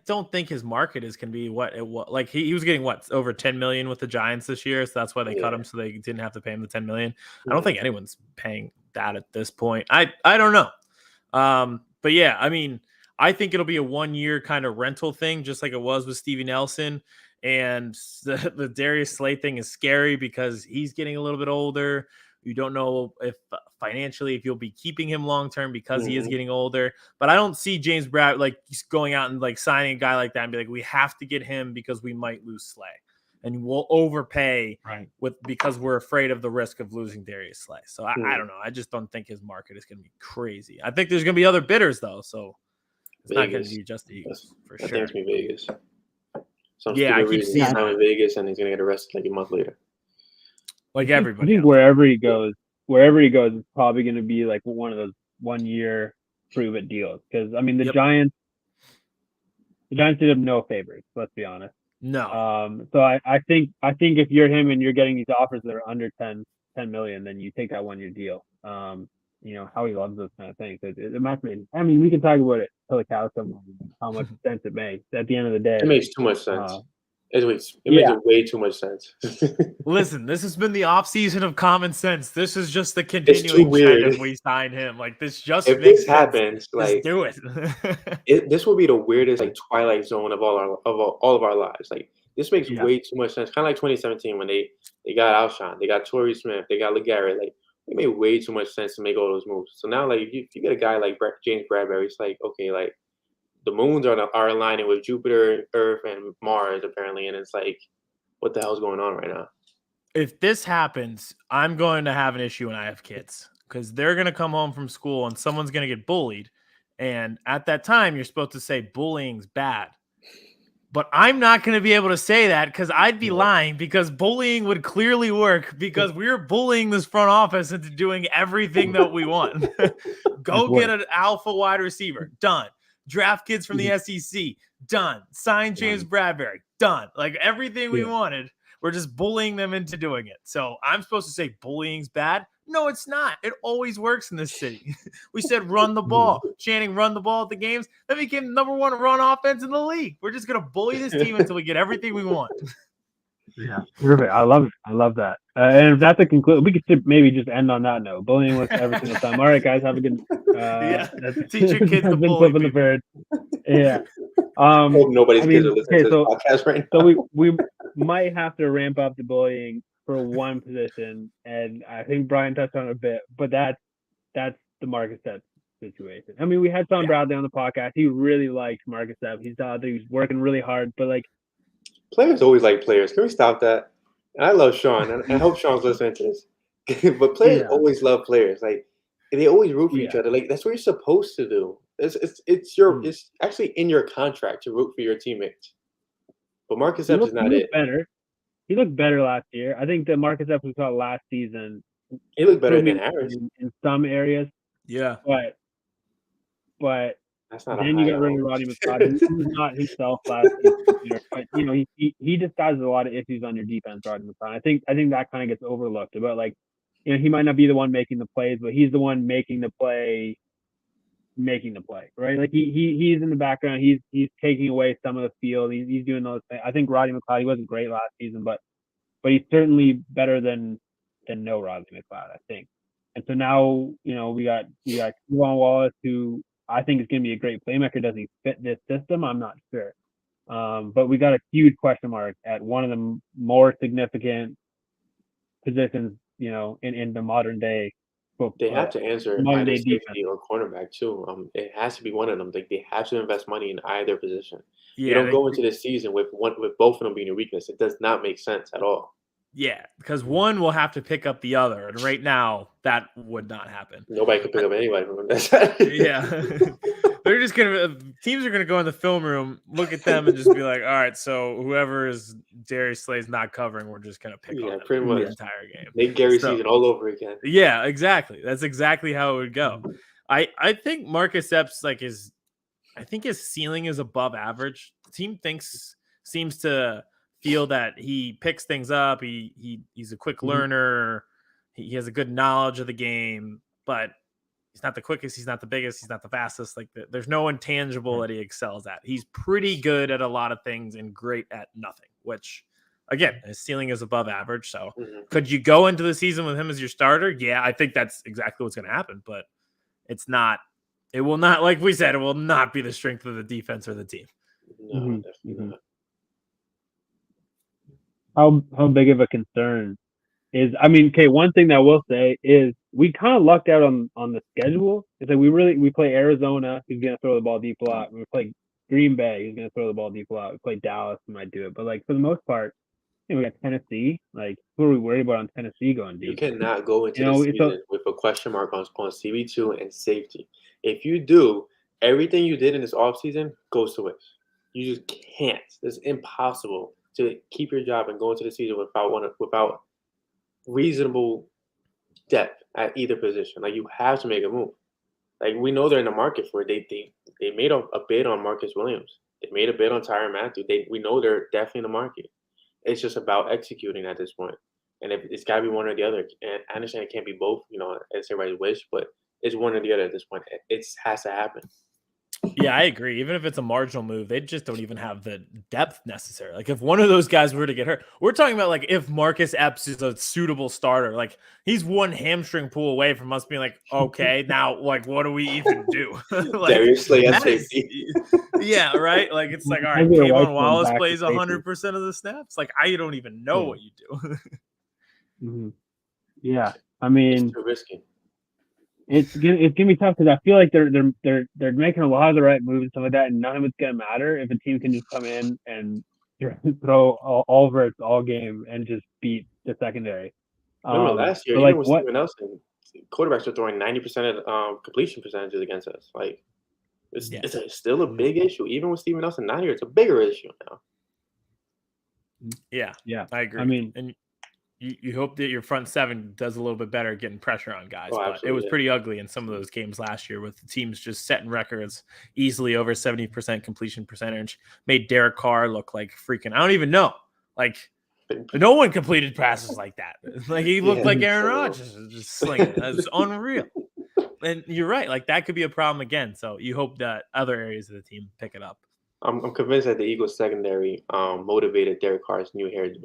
don't think his market is going to be what it was. Like he was getting over 10 million with the Giants this year, so that's why they cut him, so they didn't have to pay him the 10 million. I don't think anyone's paying that at this point. I don't know. But yeah, I mean, I think it'll be a 1 year kind of rental thing, just like it was with Stevie Nelson. And the Darius Slay thing is scary because he's getting a little bit older. You don't know if financially if you'll be keeping him long term because he is getting older. But I don't see James Brad going out and signing a guy like that and be like, we have to get him because we might lose Slay, and we'll overpay because we're afraid of the risk of losing Darius Slay. So I don't know. I just don't think his market is going to be crazy. I think there's going to be other bidders though, so it's not going to be just the Eagles for sure. I think it's going to be Vegas. I keep seeing him in Vegas, and he's going to get arrested a month later. Like everybody. I think wherever he goes, it's probably going to be one of those 1 year prove it deals. Because I mean, the Giants did him no favors. Let's be honest. No. So I think if you're him and you're getting these offers that are under 10 million, then you take that 1 year deal. How he loves those kind of things. It might be. I mean, we can talk about it till the cows come home, how much sense it makes. At the end of the day, it makes too much sense. It makes way too much sense. Listen, this has been the offseason of common sense. This is just the continuing trend if we sign him. If this happens, just do it. This will be the weirdest twilight zone of all of our lives. This makes way too much sense. Kind of like 2017 when they got Alshon, they got Torrey Smith, they got LeGarrette. It made way too much sense to make all those moves. So now, if you get a guy like James Bradbury, it's okay, the moons are aligning with Jupiter, Earth, and Mars, apparently. And it's what the hell's going on right now? If this happens, I'm going to have an issue when I have kids because they're going to come home from school and someone's going to get bullied. And at that time, you're supposed to say bullying's bad. But I'm not going to be able to say that because I'd be lying because bullying would clearly work because we're bullying this front office into doing everything that we want. Go get an alpha wide receiver. Done. Draft kids from the SEC, done. Sign James Bradbury, done. Everything we wanted, we're just bullying them into doing it. So I'm supposed to say bullying's bad? No, it's not. It always works in this city. We said run the ball. Channing run the ball at the games. That became the #1 run offense in the league. We're just going to bully this team until we get everything we want. Yeah, perfect. I love that. And if that's a conclusion, we could maybe just end on that note. Bullying works every single time. All right, guys, have a good. Teach your kids to bully. Flipping the Birds. Yeah. Nobody's kids are listening to this podcast right now. So we might have to ramp up the bullying for one position, and I think Brian touched on it a bit, but that's the Marcus Epps situation. I mean, we had Sean Bradley on the podcast. He really liked Marcus Epps. He thought that he was working really hard, but players always like players. Can we stop that? And I love Sean, and I hope Sean's listening to this. But players always love players. They always root for each other. That's what you're supposed to do. It's actually in your contract to root for your teammates. But Marcus Epps is not it. He looked better last year. I think the Marcus Epps we saw last season. He looked better than Harris in some areas. Yeah, but but That's not then you got rid of Rodney McLeod. He was not himself last season either. But he disguises a lot of issues on your defense, Rodney McLeod. I think that kind of gets overlooked. But he might not be the one making the plays, but he's the one making the play, right? Like he's in the background. He's taking away some of the field. He's doing those things. I think Rodney McLeod, he wasn't great last season, but he's certainly better than no Rodney McLeod, I think. And so now, we got Kevon Wallace, who I think is going to be a great playmaker. Does he fit this system? I'm not sure. But we got a huge question mark at one of the more significant positions, in the modern day. They have to answer either safety or cornerback too. It has to be one of them. Like they have to invest money in either position. Yeah, you don't go into this season with both of them being a weakness. It does not make sense at all. Yeah, because one will have to pick up the other, and right now that would not happen. Nobody can pick up anybody from that side. Yeah, they're just teams are gonna go in the film room, look at them, and just be like, all right, so whoever is Darius Slay's not covering, we're just gonna pick on them pretty much the entire game. Make Gary season all over again. Yeah, exactly. That's exactly how it would go. I think Marcus Epps I think his ceiling is above average. The team seems to feel that he picks things up. He's a quick learner. He has a good knowledge of the game, but he's not the quickest. He's not the biggest. He's not the fastest. There's no intangible that he excels at. He's pretty good at a lot of things and great at nothing, which again, his ceiling is above average. So could you go into the season with him as your starter? Yeah, I think that's exactly what's going to happen, but it will not, like we said, it will not be the strength of the defense or the team. No, definitely not. How big of a concern is? One thing that I will say is we kind of lucked out on the schedule. Is that we play Arizona, who's going to throw the ball deep a lot. We play Green Bay, who's going to throw the ball deep a lot. We play Dallas, who might do it, but for the most part, we got Tennessee. Who are we worried about on Tennessee going deep? You cannot go into the season with a question mark on CB2 and safety. If you do, everything you did in this offseason goes to waste. You just can't. It's impossible to keep your job and go into the season without reasonable depth at either position. You have to make a move. We know they're in the market for it. They made a bid on Marcus Williams. They made a bid on Tyrann Mathieu. We know they're definitely in the market. It's just about executing at this point. And it's got to be one or the other. And I understand it can't be both, as everybody wish, but it's one or the other at this point. It has to happen. Yeah, I agree. Even if it's a marginal move, they just don't even have the depth necessary. If one of those guys were to get hurt, we're talking about if Marcus Epps is a suitable starter, he's one hamstring pull away from us being okay, now what do we even do? Darius Slay at safety. Yeah, right. It's all right, Kevon Wallace plays 100% of the snaps. I don't even know what you do. Yeah, it's too risky. It's gonna be tough because I feel like they're making a lot of the right moves and stuff like that, and none of it's gonna matter if a team can just come in and throw all verts all game and just beat the secondary. Remember last year, even with Steven Nelson, quarterbacks are throwing 90% of completion percentages against us. It's still a big issue, even with Steven Nelson not here. It's a bigger issue now. Yeah, I agree. And you hope that your front seven does a little bit better getting pressure on guys. But it was pretty ugly in some of those games last year with the teams just setting records easily over 70% completion percentage. Made Derek Carr look like freaking, I don't even know. No one completed passes like that. He looked like Aaron Rodgers, just slinging. That's unreal. And you're right. That could be a problem again. So you hope that other areas of the team pick it up. I'm convinced that the Eagles secondary motivated Derek Carr's new hairdo.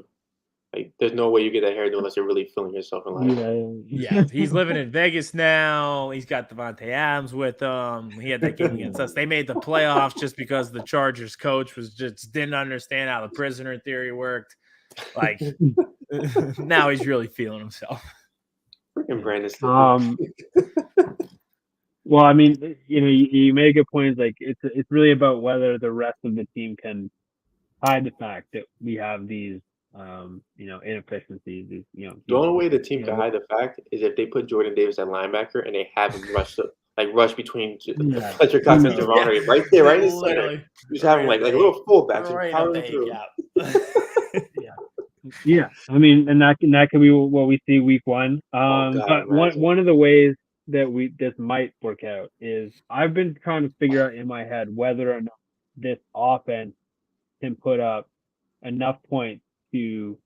There's no way you get that hairdo unless you're really feeling yourself in life. Yeah, he's living in Vegas now. He's got Devontae Adams with him. He had that game against us. They made the playoffs just because the Chargers coach didn't understand how the prisoner theory worked. Now he's really feeling himself. Freaking Brandon. Well, you made a good point. It's really about whether the rest of the team can hide the fact that we have these inefficiencies. The only way the team can hide the fact is if they put Jordan Davis at linebacker and they have him rush between Fletcher Cox and Javon right there, right in the center. You just have him like a little fullback, just powering through. Yeah, and that can be what we see week one. But one of the ways that this might work out is I've been trying to figure out in my head whether or not this offense can put up enough points to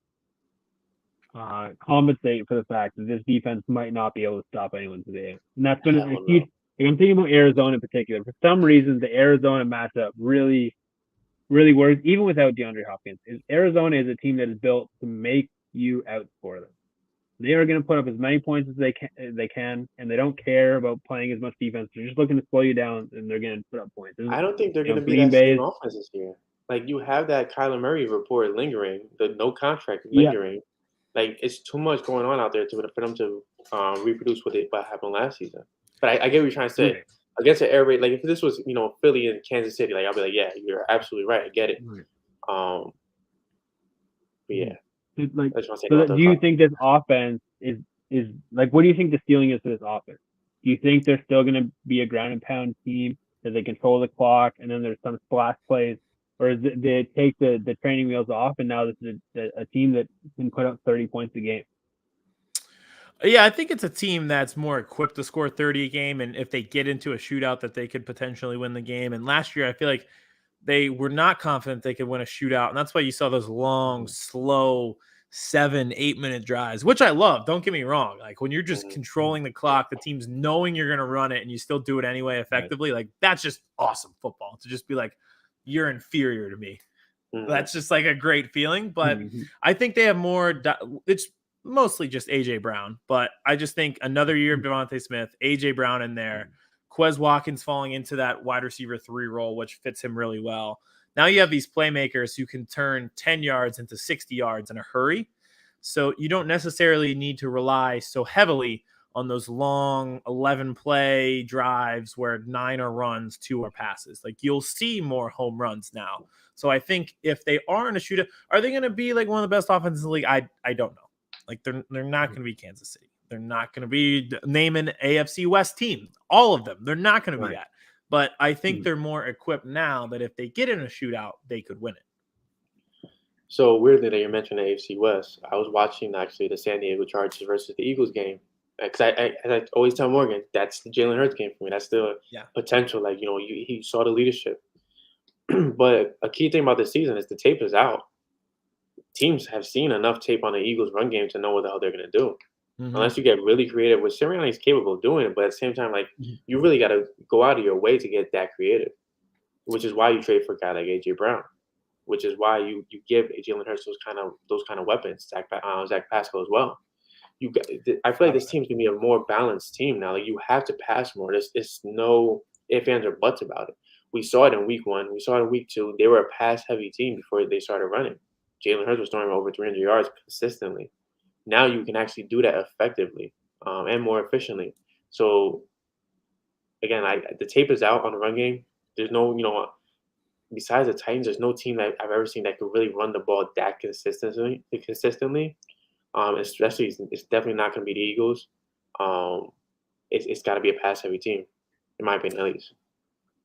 compensate for the fact that this defense might not be able to stop anyone today. And that's been a huge. Like, I'm thinking about Arizona in particular. For some reason, the Arizona matchup really, really works, even without DeAndre Hopkins. Arizona is a team that is built to make you outscore them. They are going to put up as many points as they can, and they don't care about playing as much defense. They're just looking to slow you down, and they're going to put up points. I don't think they're going to be that same offense this year. Like, you have that Kyler Murray report lingering, the no contract lingering. Yeah. Like, it's too much going on out there for them to reproduce what happened last season. But I get what you're trying to say. Right. Against an air raid, like if this was, Philly and Kansas City, like I'll be like, yeah, you're absolutely right. I get it. Right. But yeah. Like, so do you think this offense is like, what do you think the ceiling is for this offense? Do you think they're still going to be a ground and pound team that they control the clock and then there's some splash plays, or is it, they take the training wheels off and now this is a team that can put up 30 points a game? Yeah, I think it's a team that's more equipped to score 30 a game, and if they get into a shootout that they could potentially win the game. And last year, I feel like they were not confident they could win a shootout, and that's why you saw those long, slow 7-8 minute drives, which I love. Don't get me wrong. Like when you're just controlling the clock, the team's knowing you're going to run it, and you still do it anyway effectively. Like that's just awesome football to just be like, you're inferior to me. That's just like a great feeling. But I think they have more. It's mostly just A.J. Brown, but I just think another year of Devontae Smith, A.J. Brown in there, Quez Watkins falling into that wide receiver 3 role, which fits him really well. Now you have these playmakers who can turn 10 yards into 60 yards in a hurry. So you don't necessarily need to rely so heavily on those long 11-play drives where 9 are runs, 2 are passes. Like you'll see more home runs now. So I think if they are in a shootout, are they going to be like one of the best offenses in the league? I don't know. Like they're not going to be Kansas City. They're not going to be name an AFC West team. All of them. They're not going to be that. But I think they're more equipped now that if they get in a shootout, they could win it. So weirdly that you mentioned the AFC West, I was watching actually the San Diego Chargers versus the Eagles game. Because I always tell Morgan, that's the Jalen Hurts game for me. That's the potential. Like, he saw the leadership. But a key thing about this season is the tape is out. Teams have seen enough tape on the Eagles run game to know what the hell they're going to do. Unless you get really creative, which Sirianni is capable of doing it, but at the same time, like you really got to go out of your way to get that creative, which is why you trade for a guy like A.J. Brown, which is why you give Jalen Hurts those kind of weapons, Zach Pascal as well. I feel like this team's going to be a more balanced team now. Like you have to pass more. There's no ifs, ands, or buts about it. We saw it in week 1. We saw it in week 2. They were a pass-heavy team before they started running. Jalen Hurts was throwing over 300 yards consistently. Now you can actually do that effectively and more efficiently. So, again, the tape is out on the run game. There's no, besides the Titans, there's no team that I've ever seen that could really run the ball that consistently. Especially, it's definitely not going to be the Eagles. It's got to be a pass-heavy team, in my opinion, at least.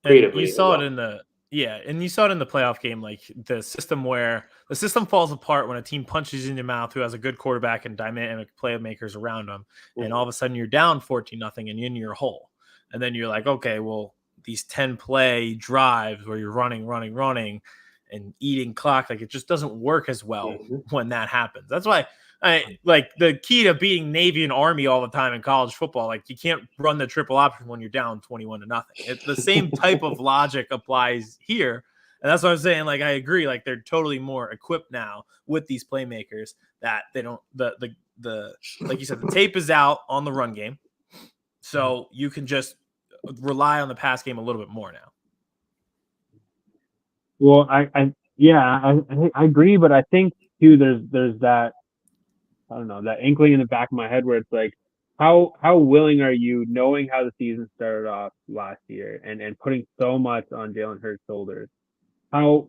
Creatively, you saw it in the playoff game, like the system falls apart when a team punches in your mouth who has a good quarterback and dynamic playmakers around them, and all of a sudden you're down 14-0 and in your hole, and then you're like, okay, well, these 10-play drives where you're running and eating clock, like it just doesn't work as well when that happens. That's why like the key to beating Navy and Army all the time in college football, like you can't run the triple option when you're down 21-0. It's the same type of logic applies here. And that's what I'm saying. Like, I agree. Like they're totally more equipped now with these playmakers that they don't, the like you said, the tape is out on the run game. So you can just rely on the pass game a little bit more now. Well, I agree, but I think too there's that, I don't know, that inkling in the back of my head where it's like, how willing are you, knowing how the season started off last year and putting so much on Jalen Hurts' shoulders, how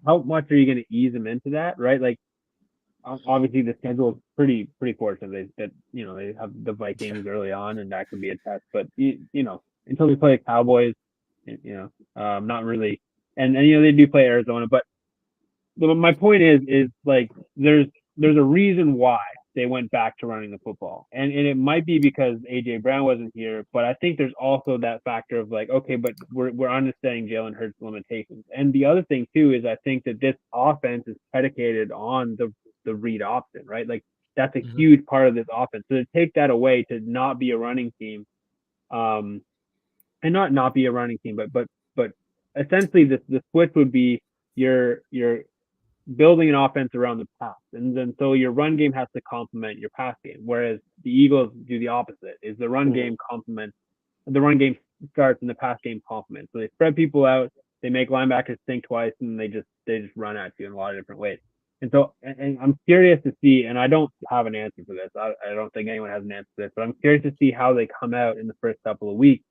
much are you going to ease him into that, right? Like, obviously the schedule is pretty fortunate that they have the Vikings early on, and that could be a test. But until they play the Cowboys, not really. And they do play Arizona, but my point is like there's a reason why they went back to running the football. And it might be because A.J. Brown wasn't here, but I think there's also that factor of like, okay, but we're understanding Jalen Hurts' limitations. And the other thing too is I think that this offense is predicated on the read option, right? Like that's a huge part of this offense. So to take that away, to not be a running team, and not be a running team, but essentially the switch would be you're building an offense around the pass, and then so your run game has to complement your pass game, whereas the Eagles do the opposite. Is the run game starts and the pass game complements. So they spread people out, they make linebackers think twice, and they just run at you in a lot of different ways. And so, and I'm curious to see, and I don't have an answer for this. I don't think anyone has an answer for this, but I'm curious to see how they come out in the first couple of weeks.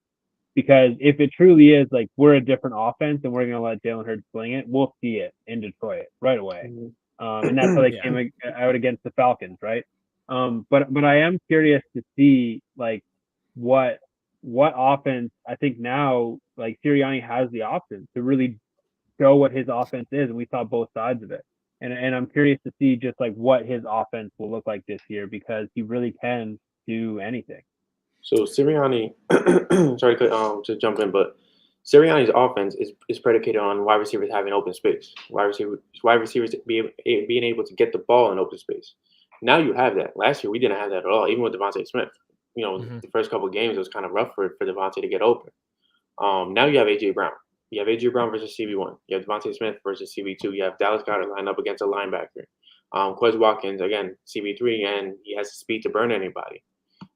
Because if it truly is like we're a different offense and we're going to let Jalen Hurts sling it, we'll see it in Detroit right away. And that's how they came out against the Falcons, right? But I am curious to see like what offense. I think now like Sirianni has the option to really show what his offense is, and we saw both sides of it. And I'm curious to see just like what his offense will look like this year, because he really can do anything. So Sirianni, sorry to jump in, but Sirianni's offense is predicated on wide receivers having open space, wide receivers being able to get the ball in open space. Now you have that. Last year we didn't have that at all, even with Devontae Smith. You know, the first couple of games it was kind of rough for Devontae to get open. Now you have A.J. Brown. You have A.J. Brown versus CB1. You have Devontae Smith versus CB2. You have Dallas Goedert lined up against a linebacker. Quez Watkins, again, CB3, and he has the speed to burn anybody.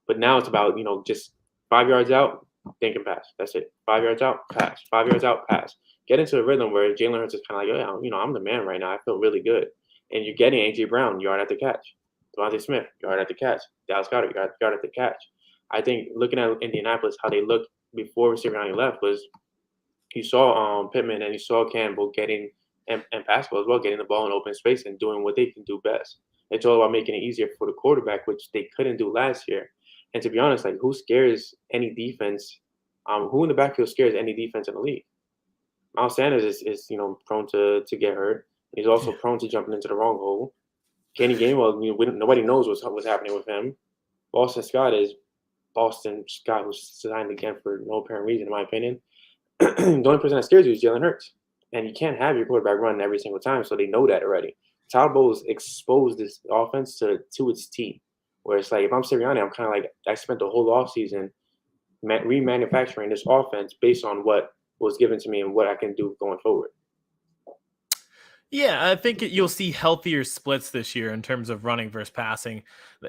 But now it's about, just 5 yards out, think and pass. That's it. 5 yards out, pass. 5 yards out, pass. Get into a rhythm where Jalen Hurts is kind of like, I'm the man right now. I feel really good. And you're getting A.J. Brown yard at the catch. Devontae Smith, yard at the catch. Dallas Goedert, yard at the catch. I think looking at Indianapolis, how they looked before Sirianni left was you saw Pittman and you saw Campbell getting, and Pascal as well, getting the ball in open space and doing what they can do best. It's all about making it easier for the quarterback, which they couldn't do last year. And to be honest, like who scares any defense? Who in the backfield scares any defense in the league? Miles Sanders is prone to get hurt. He's also prone to jumping into the wrong hole. Kenny Gainwell, nobody knows what's happening with him. Boston Scott, who's signed again for no apparent reason, in my opinion. The only person that scares you is Jalen Hurts, and you can't have your quarterback running every single time, so they know that already. Todd Bowles exposed this offense to its teeth. Where it's like, if I'm Sirianni, I'm kind of like, I spent the whole offseason remanufacturing this offense based on what was given to me and what I can do going forward. Yeah, I think you'll see healthier splits this year in terms of running versus passing.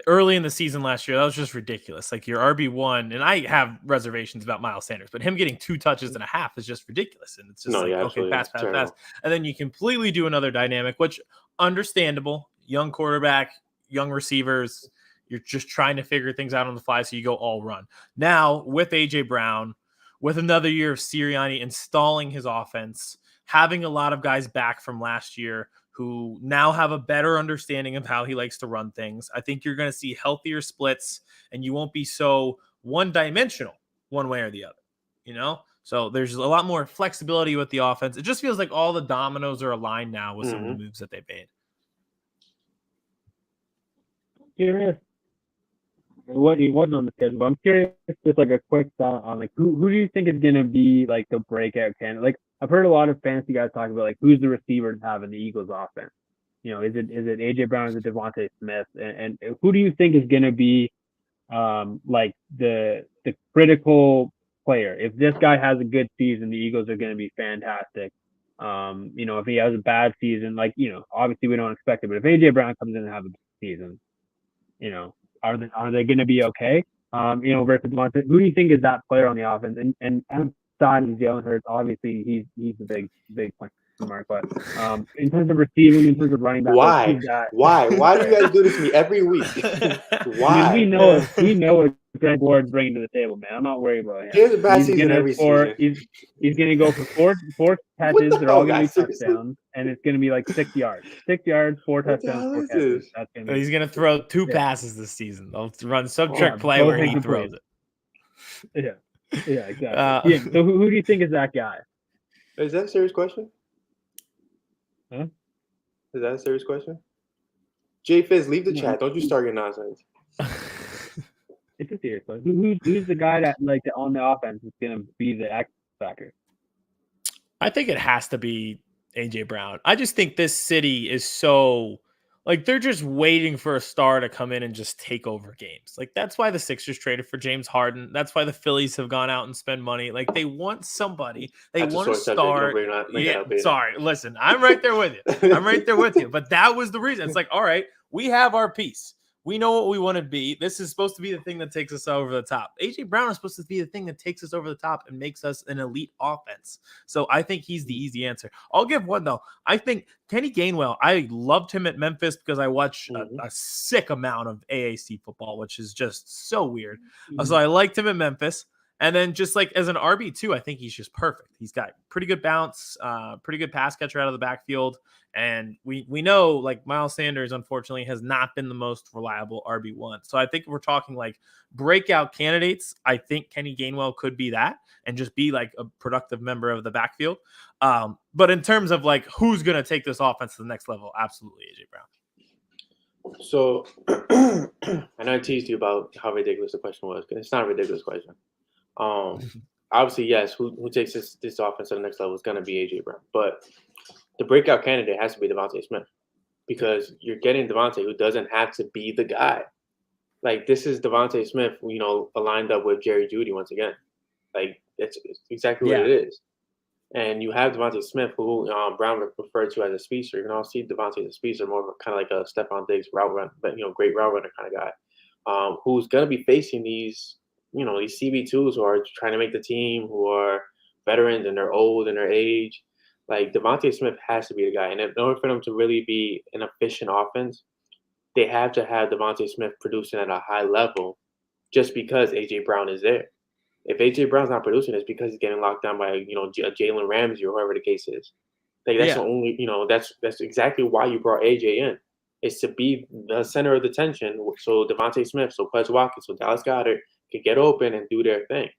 Early in the season last year, that was just ridiculous. Like your RB1, and I have reservations about Miles Sanders, but him getting 2 touches and a half is just ridiculous. And it's just okay, pass. And then you completely do another dynamic, which understandable. Young quarterback, young receivers. You're just trying to figure things out on the fly, so you go all run. Now, with A.J. Brown, with another year of Sirianni installing his offense, having a lot of guys back from last year who now have a better understanding of how he likes to run things, I think you're going to see healthier splits, and you won't be so one-dimensional one way or the other, So there's a lot more flexibility with the offense. It just feels like all the dominoes are aligned now with some of the moves that they made. Curious. He wasn't on the schedule, but I'm curious, just like a quick thought on like who do you think is going to be like the breakout candidate? Like I've heard a lot of fantasy guys talk about like who's the receiver to have in the Eagles offense. Is it A.J. Brown, is it Devontae Smith, and who do you think is going to be like the critical player? If this guy has a good season, the Eagles are going to be fantastic. If he has a bad season, like obviously we don't expect it, but if A.J. Brown comes in and has a bad season, are they going to be okay? Versus Devontae, who do you think is that player on the offense? And outside of Jalen Hurts, obviously he's the big question mark. But in terms of receiving, in terms of running back, why do you guys do this to me every week? Why? I mean, we know what Greg Ward's bringing to the table, man. I'm not worried about him. He has a bad season every season. He's going to go for four catches. They're all going to be touchdowns, and it's going to be like 6 yards. 6 yards, 4 touchdowns, 4 catches. He's going to throw 2 passes this season. They'll run sub-trick play where he throws it. Yeah, exactly. So who do you think is that guy? Is that a serious question? Huh? Is that a serious question? Jay Fizz, leave the chat. Don't you start your nonsense. It's a serious question. Who's the guy that on the offense is going to be the X factor? I think it has to be AJ Brown. I just think this city is so they're just waiting for a star to come in and just take over games. Like that's why the Sixers traded for James Harden. That's why the Phillies have gone out and spent money. Like they want somebody. They want a star. Sorry, listen, I'm right there with you. But that was the reason. It's like, all right, we have our piece. We know what we want to be. This is supposed to be the thing that takes us over the top. AJ Brown is supposed to be the thing that takes us over the top and makes us an elite offense. So I think he's the easy answer. I'll give one, though. I think Kenny Gainwell, I loved him at Memphis because I watched a sick amount of AAC football, which is just so weird. So I liked him at Memphis. And then just as an RB2, I think he's just perfect. He's got pretty good bounce, pretty good pass catcher out of the backfield. And we know Miles Sanders, unfortunately, has not been the most reliable RB1. So I think if we're talking breakout candidates, I think Kenny Gainwell could be that and just be a productive member of the backfield. But in terms of who's going to take this offense to the next level, absolutely AJ Brown. So I know I teased you about how ridiculous the question was. It's not a ridiculous question. Obviously, yes, who takes this offense to the next level is going to be AJ Brown. But the breakout candidate has to be Devontae Smith because you're getting Devontae who doesn't have to be the guy. This is Devontae Smith, aligned up with Jerry Jeudy once again. It's exactly what it is. And you have Devontae Smith, who Brown referred to as a speedster. You can also see Devontae as a speedster, more of a kind of like a Stephon Diggs route run, but great route runner kind of guy, who's going to be facing these CB2s who are trying to make the team, who are veterans and they're old in their age. Devontae Smith has to be the guy. And in order for them to really be an efficient offense, they have to have Devontae Smith producing at a high level just because A.J. Brown is there. If A.J. Brown's not producing, it's because he's getting locked down by, Jalen Ramsey or whoever the case is. That's the only, that's exactly why you brought A.J. in. Is to be the center of the tension. So Devontae Smith, so Quez Watkins, so Dallas Goedert can get open and do their thing.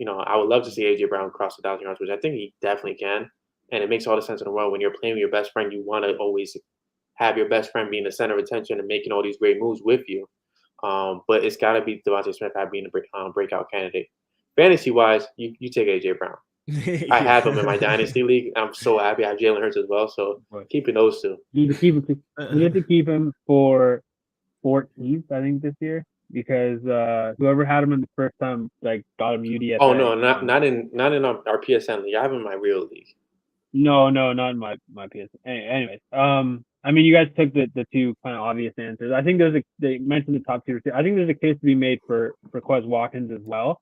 I would love to see A.J. Brown cross 1,000 yards, which I think he definitely can. And it makes all the sense in the world. When you're playing with your best friend, you want to always have your best friend being the center of attention and making all these great moves with you. But it's got to be Devontae Smith being a breakout candidate. Fantasy-wise, you take A.J. Brown. I have him in my dynasty league. I'm so happy. I have Jalen Hurts as well. So keeping those two. You have to keep him for 14th, I think, this year. Because whoever had him in the first time, got him UDFA. Oh no, not in our PSN league. I have him in my real league. No, not in my PSN. Anyways, you guys took the two kind of obvious answers. I think they mentioned the top two. I think there's a case to be made for Quez Watkins as well.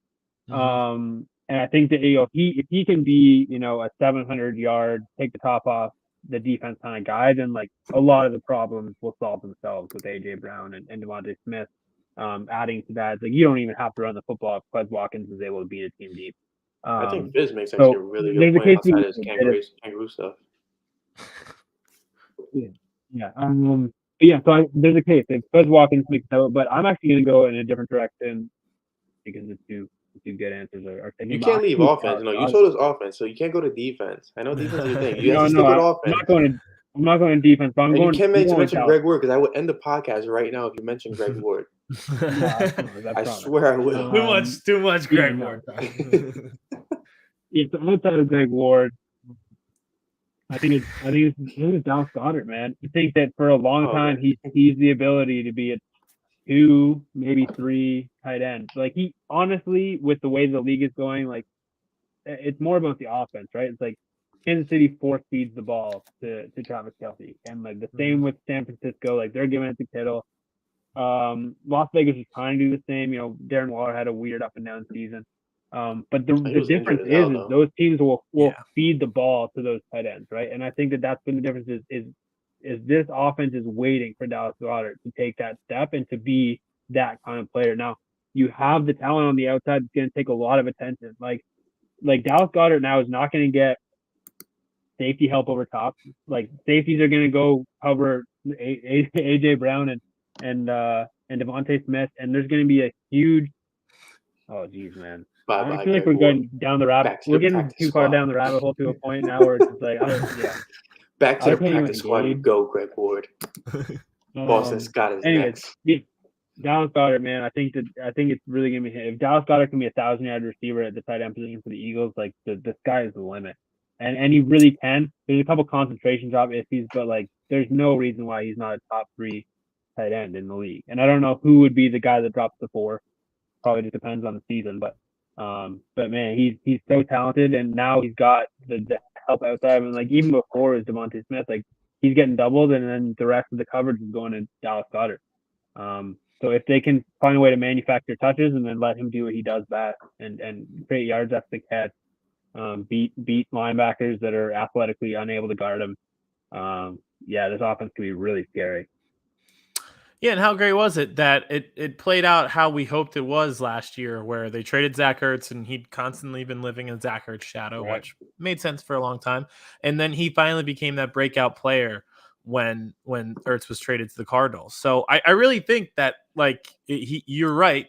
Mm-hmm. And I think that if he can be a 700-yard take the top off the defense kind of guy, then a lot of the problems will solve themselves with AJ Brown and Devontae Smith. Adding to that, you don't even have to run the football if Quez Watkins is able to beat a team deep. I think Fizz makes actually a really good point outside his kangaroo stuff. Yeah. So there's a case if Quez Watkins makes it, but I'm actually going to go in a different direction because the two good answers are. You can't leave offense. You told us offense, so you can't go to defense. I know defense is your thing. You have to stick with offense. I'm not going to defense, but you can't mention Greg Ward because I would end the podcast right now if you mentioned Greg Ward. I swear I will. Too much Greg Ward. So outside of Greg Ward, I think it's Dallas Goedert, man. I think that for a long time he's the ability to be a 2, maybe 3 tight end. He honestly, with the way the league is going, it's more about the offense, right? It's Kansas City force feeds the ball to Travis Kelce, and the same with San Francisco. They're giving it to Kittle. Las Vegas is trying to do the same. Darren Waller had a weird up and down season. But the difference is those teams will feed the ball to those tight ends, right? And I think that's been the difference is this offense is waiting for Dallas Goedert to take that step and to be that kind of player. Now you have the talent on the outside that's going to take a lot of attention. Like Dallas Goedert now is not going to get safety help over top. Safeties are going to go cover AJ Brown and Devontae Smith, and there's going to be a huge. Oh, geez, man. I feel like we're going down the rabbit. We're getting too far down the rabbit hole to a point now where it's just back to the practice squad you go, Greg Ward. Boston Scott is anyways, next. yeah, Dallas Goedert, man, I think it's really gonna be him. If Dallas Goedert can be 1,000-yard receiver at the tight end position for the Eagles, like the sky is the limit. And he really can. There's a couple concentration drop issues, but like there's no reason why he's not a top 3 tight end in the league. And I don't know who would be the guy that drops the 4. Probably just depends on the season, but man, he's so talented, and now he's got the help outside. And like even before it was Devontae Smith, like he's getting doubled, and then the rest of the coverage is going to Dallas Goedert. So if they can find a way to manufacture touches and then let him do what he does best and create yards after the catch, beat linebackers that are athletically unable to guard him, this offense can be really scary. Yeah, and how great was it that it played out how we hoped it was last year, where they traded Zach Ertz and he'd constantly been living in Zach Ertz shadow, Right. which made sense for a long time. And then he finally became that breakout player when Ertz was traded to the Cardinals. So I really think that you're right.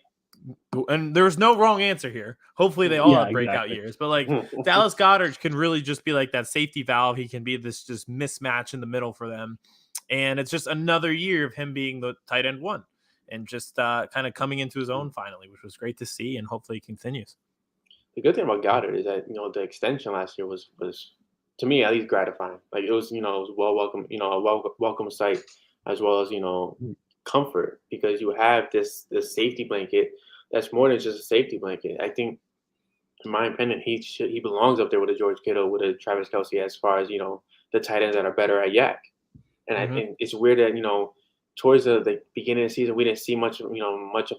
And there's no wrong answer here. Hopefully they all have breakout years, but like Dallas Goedert can really just be like that safety valve. He can be this just mismatch in the middle for them. And it's just another year of him being the tight end 1 and just kind of coming into his own finally, which was great to see, and hopefully it continues. The good thing about Goddard is that the extension last year was to me at least gratifying. Like it was well welcome, a welcome sight, as well as comfort, because you have this safety blanket that's more than just a safety blanket. I think, in my opinion, he belongs up there with a George Kittle, with a Travis Kelce, as far as the tight ends that are better at yak. And I think it's weird that towards the beginning of the season we didn't see much of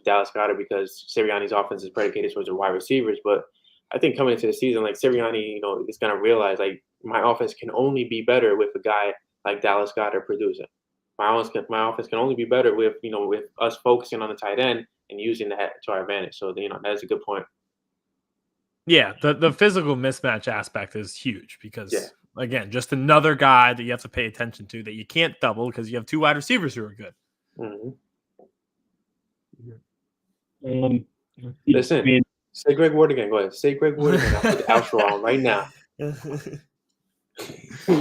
Dallas Goedert because Sirianni's offense is predicated towards the wide receivers. But I think coming into the season, like Sirianni, is gonna realize like my offense can only be better with a guy like Dallas Goedert producing. My offense can only be better with with us focusing on the tight end and using that to our advantage. So that's a good point. Yeah, the physical mismatch aspect is huge because again, just another guy that you have to pay attention to that you can't double because you have 2 wide receivers who are good. Listen, say Greg Ward again. Go ahead. Say Greg Ward again. I'll put the outro on right now. So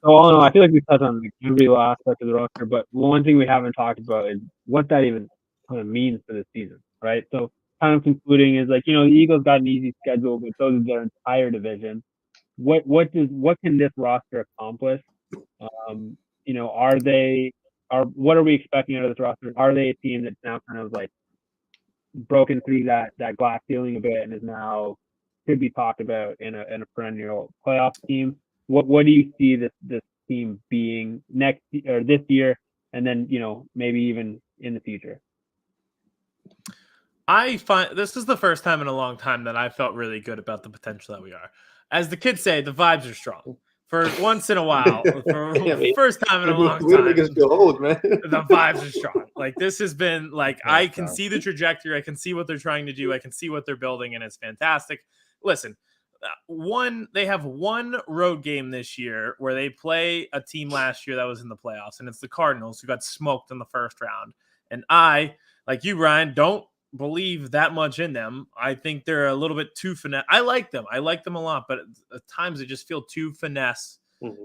all in all, I feel like we touched on every little aspect of the roster, but one thing we haven't talked about is what that even kind of means for this season, right? So kind of concluding is like, the Eagles got an easy schedule, but so does their entire division. What can this roster accomplish? What are we expecting out of this roster? Are they a team that's now kind of like broken through that glass ceiling a bit and is now could be talked about in a perennial playoff team? What do you see this team being next or this year, and then maybe even in the future? I find this is the first time in a long time that I felt really good about the potential that we are. As the kids say, the vibes are strong. For once in a while, first time in a long time, feel old, man. The vibes are strong. Like this has been like I can see the trajectory. I can see what they're trying to do. I can see what they're building, and it's fantastic. Listen, they have one road game this year where they play a team last year that was in the playoffs, and it's the Cardinals who got smoked in the first round. And I, like you, Ryan, don't believe that much in them. I think they're a little bit too finesse. I like them a lot, but at times they just feel too finesse.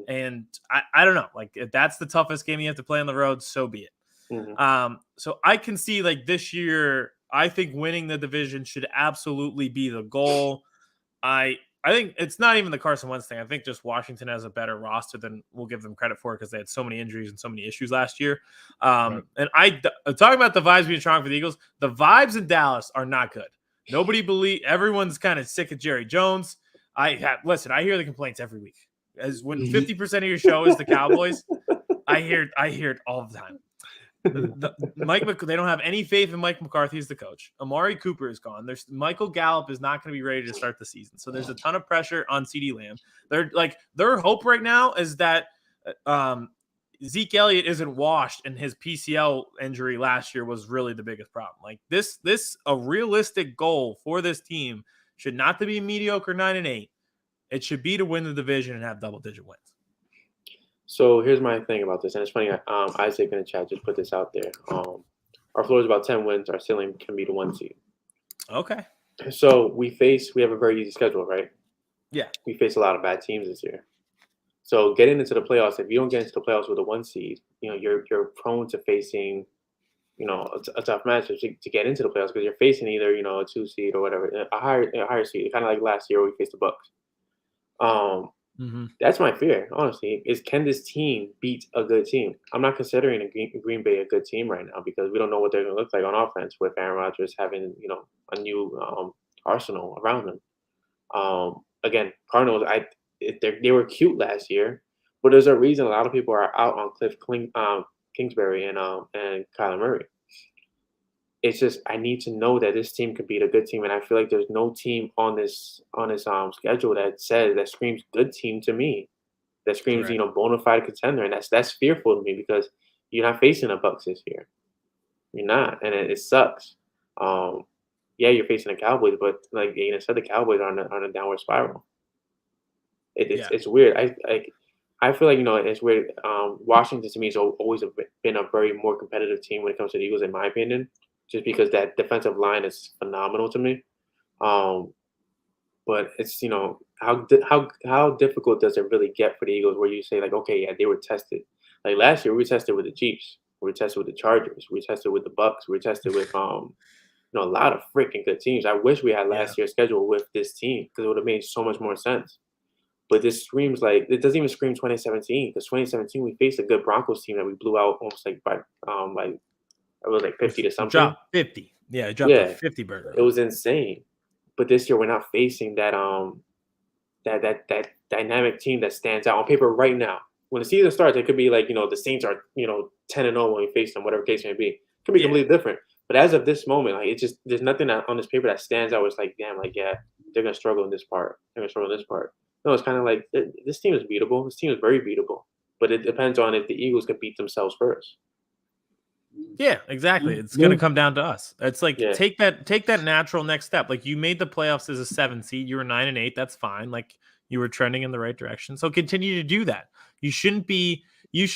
And I don't know, like if that's the toughest game you have to play on the road, so be it. So I can see like this year, I think winning the division should absolutely be the goal. I think it's not even the Carson Wentz thing. I think just Washington has a better roster than we'll give them credit for because they had so many injuries and so many issues last year. And talking about the vibes being strong for the Eagles, the vibes in Dallas are not good. Everyone's kind of sick of Jerry Jones. I hear the complaints every week. As when 50% of your show is the Cowboys, I hear it all the time. They don't have any faith in Mike McCarthy as the coach. Amari Cooper is gone. Michael Gallup is not going to be ready to start the season. So there's a ton of pressure on CeeDee Lamb. Their hope right now is that Zeke Elliott isn't washed, and his PCL injury last year was really the biggest problem. Like a realistic goal for this team should not to be mediocre 9-8. It should be to win the division and have double-digit wins. So here's my thing about this, and it's funny. Isaac in the chat just put this out there. Our floor is about 10 wins. Our ceiling can be the 1 seed. Okay. So we have a very easy schedule, right? Yeah. We face a lot of bad teams this year. So getting into the playoffs, if you don't get into the playoffs with a 1 seed, you're prone to facing, a tough matchup to get into the playoffs because you're facing either, a 2 seed or whatever, a higher seed, kind of like last year where we faced the Bucks. That's my fear, honestly, is can this team beat a good team? I'm not considering Green Bay a good team right now because we don't know what they're going to look like on offense with Aaron Rodgers having, a new arsenal around them. Again, Cardinals, they were cute last year, but there's a reason a lot of people are out on Kingsbury and Kyler Murray. It's just I need to know that this team could beat a good team, and I feel like there's no team on this schedule that screams good team to me, that screams bona fide contender, and that's fearful to me because you're not facing the Bucks this year, you're not, and it sucks. Yeah, you're facing the Cowboys, but like Aidan said, the Cowboys are on a downward spiral. It's weird. I feel like it's weird. Washington to me has always been a very more competitive team when it comes to the Eagles, in my opinion. Just because that defensive line is phenomenal to me. But it's, how difficult does it really get for the Eagles where you say, like, okay, yeah, they were tested. Like last year, we were tested with the Chiefs. We were tested with the Chargers. We were tested with the Bucks. We were tested with, a lot of freaking good teams. I wish we had last year's schedule with this team because it would have made so much more sense. But this screams like, it doesn't even scream 2017 because 2017, we faced a good Broncos team that we blew out almost like by, it was like 50 to something. Dropped 50. Yeah, it dropped a 50 burger. It was insane. But this year we're not facing that that dynamic team that stands out on paper right now. When the season starts, it could be like, the Saints are, 10-0 when we face them, whatever case may be. It could be completely different. But as of this moment, like there's nothing on this paper that stands out. It's like, damn, like, yeah, they're gonna struggle in this part. They're gonna struggle in this part. No, it's kind of like this team is beatable. This team is very beatable. But it depends on if the Eagles can beat themselves first. Yeah, exactly. It's going to come down to us. It's like take that natural next step. Like you made the playoffs as a 7 seed. You were 9-8. That's fine. Like you were trending in the right direction. So continue to do that. You should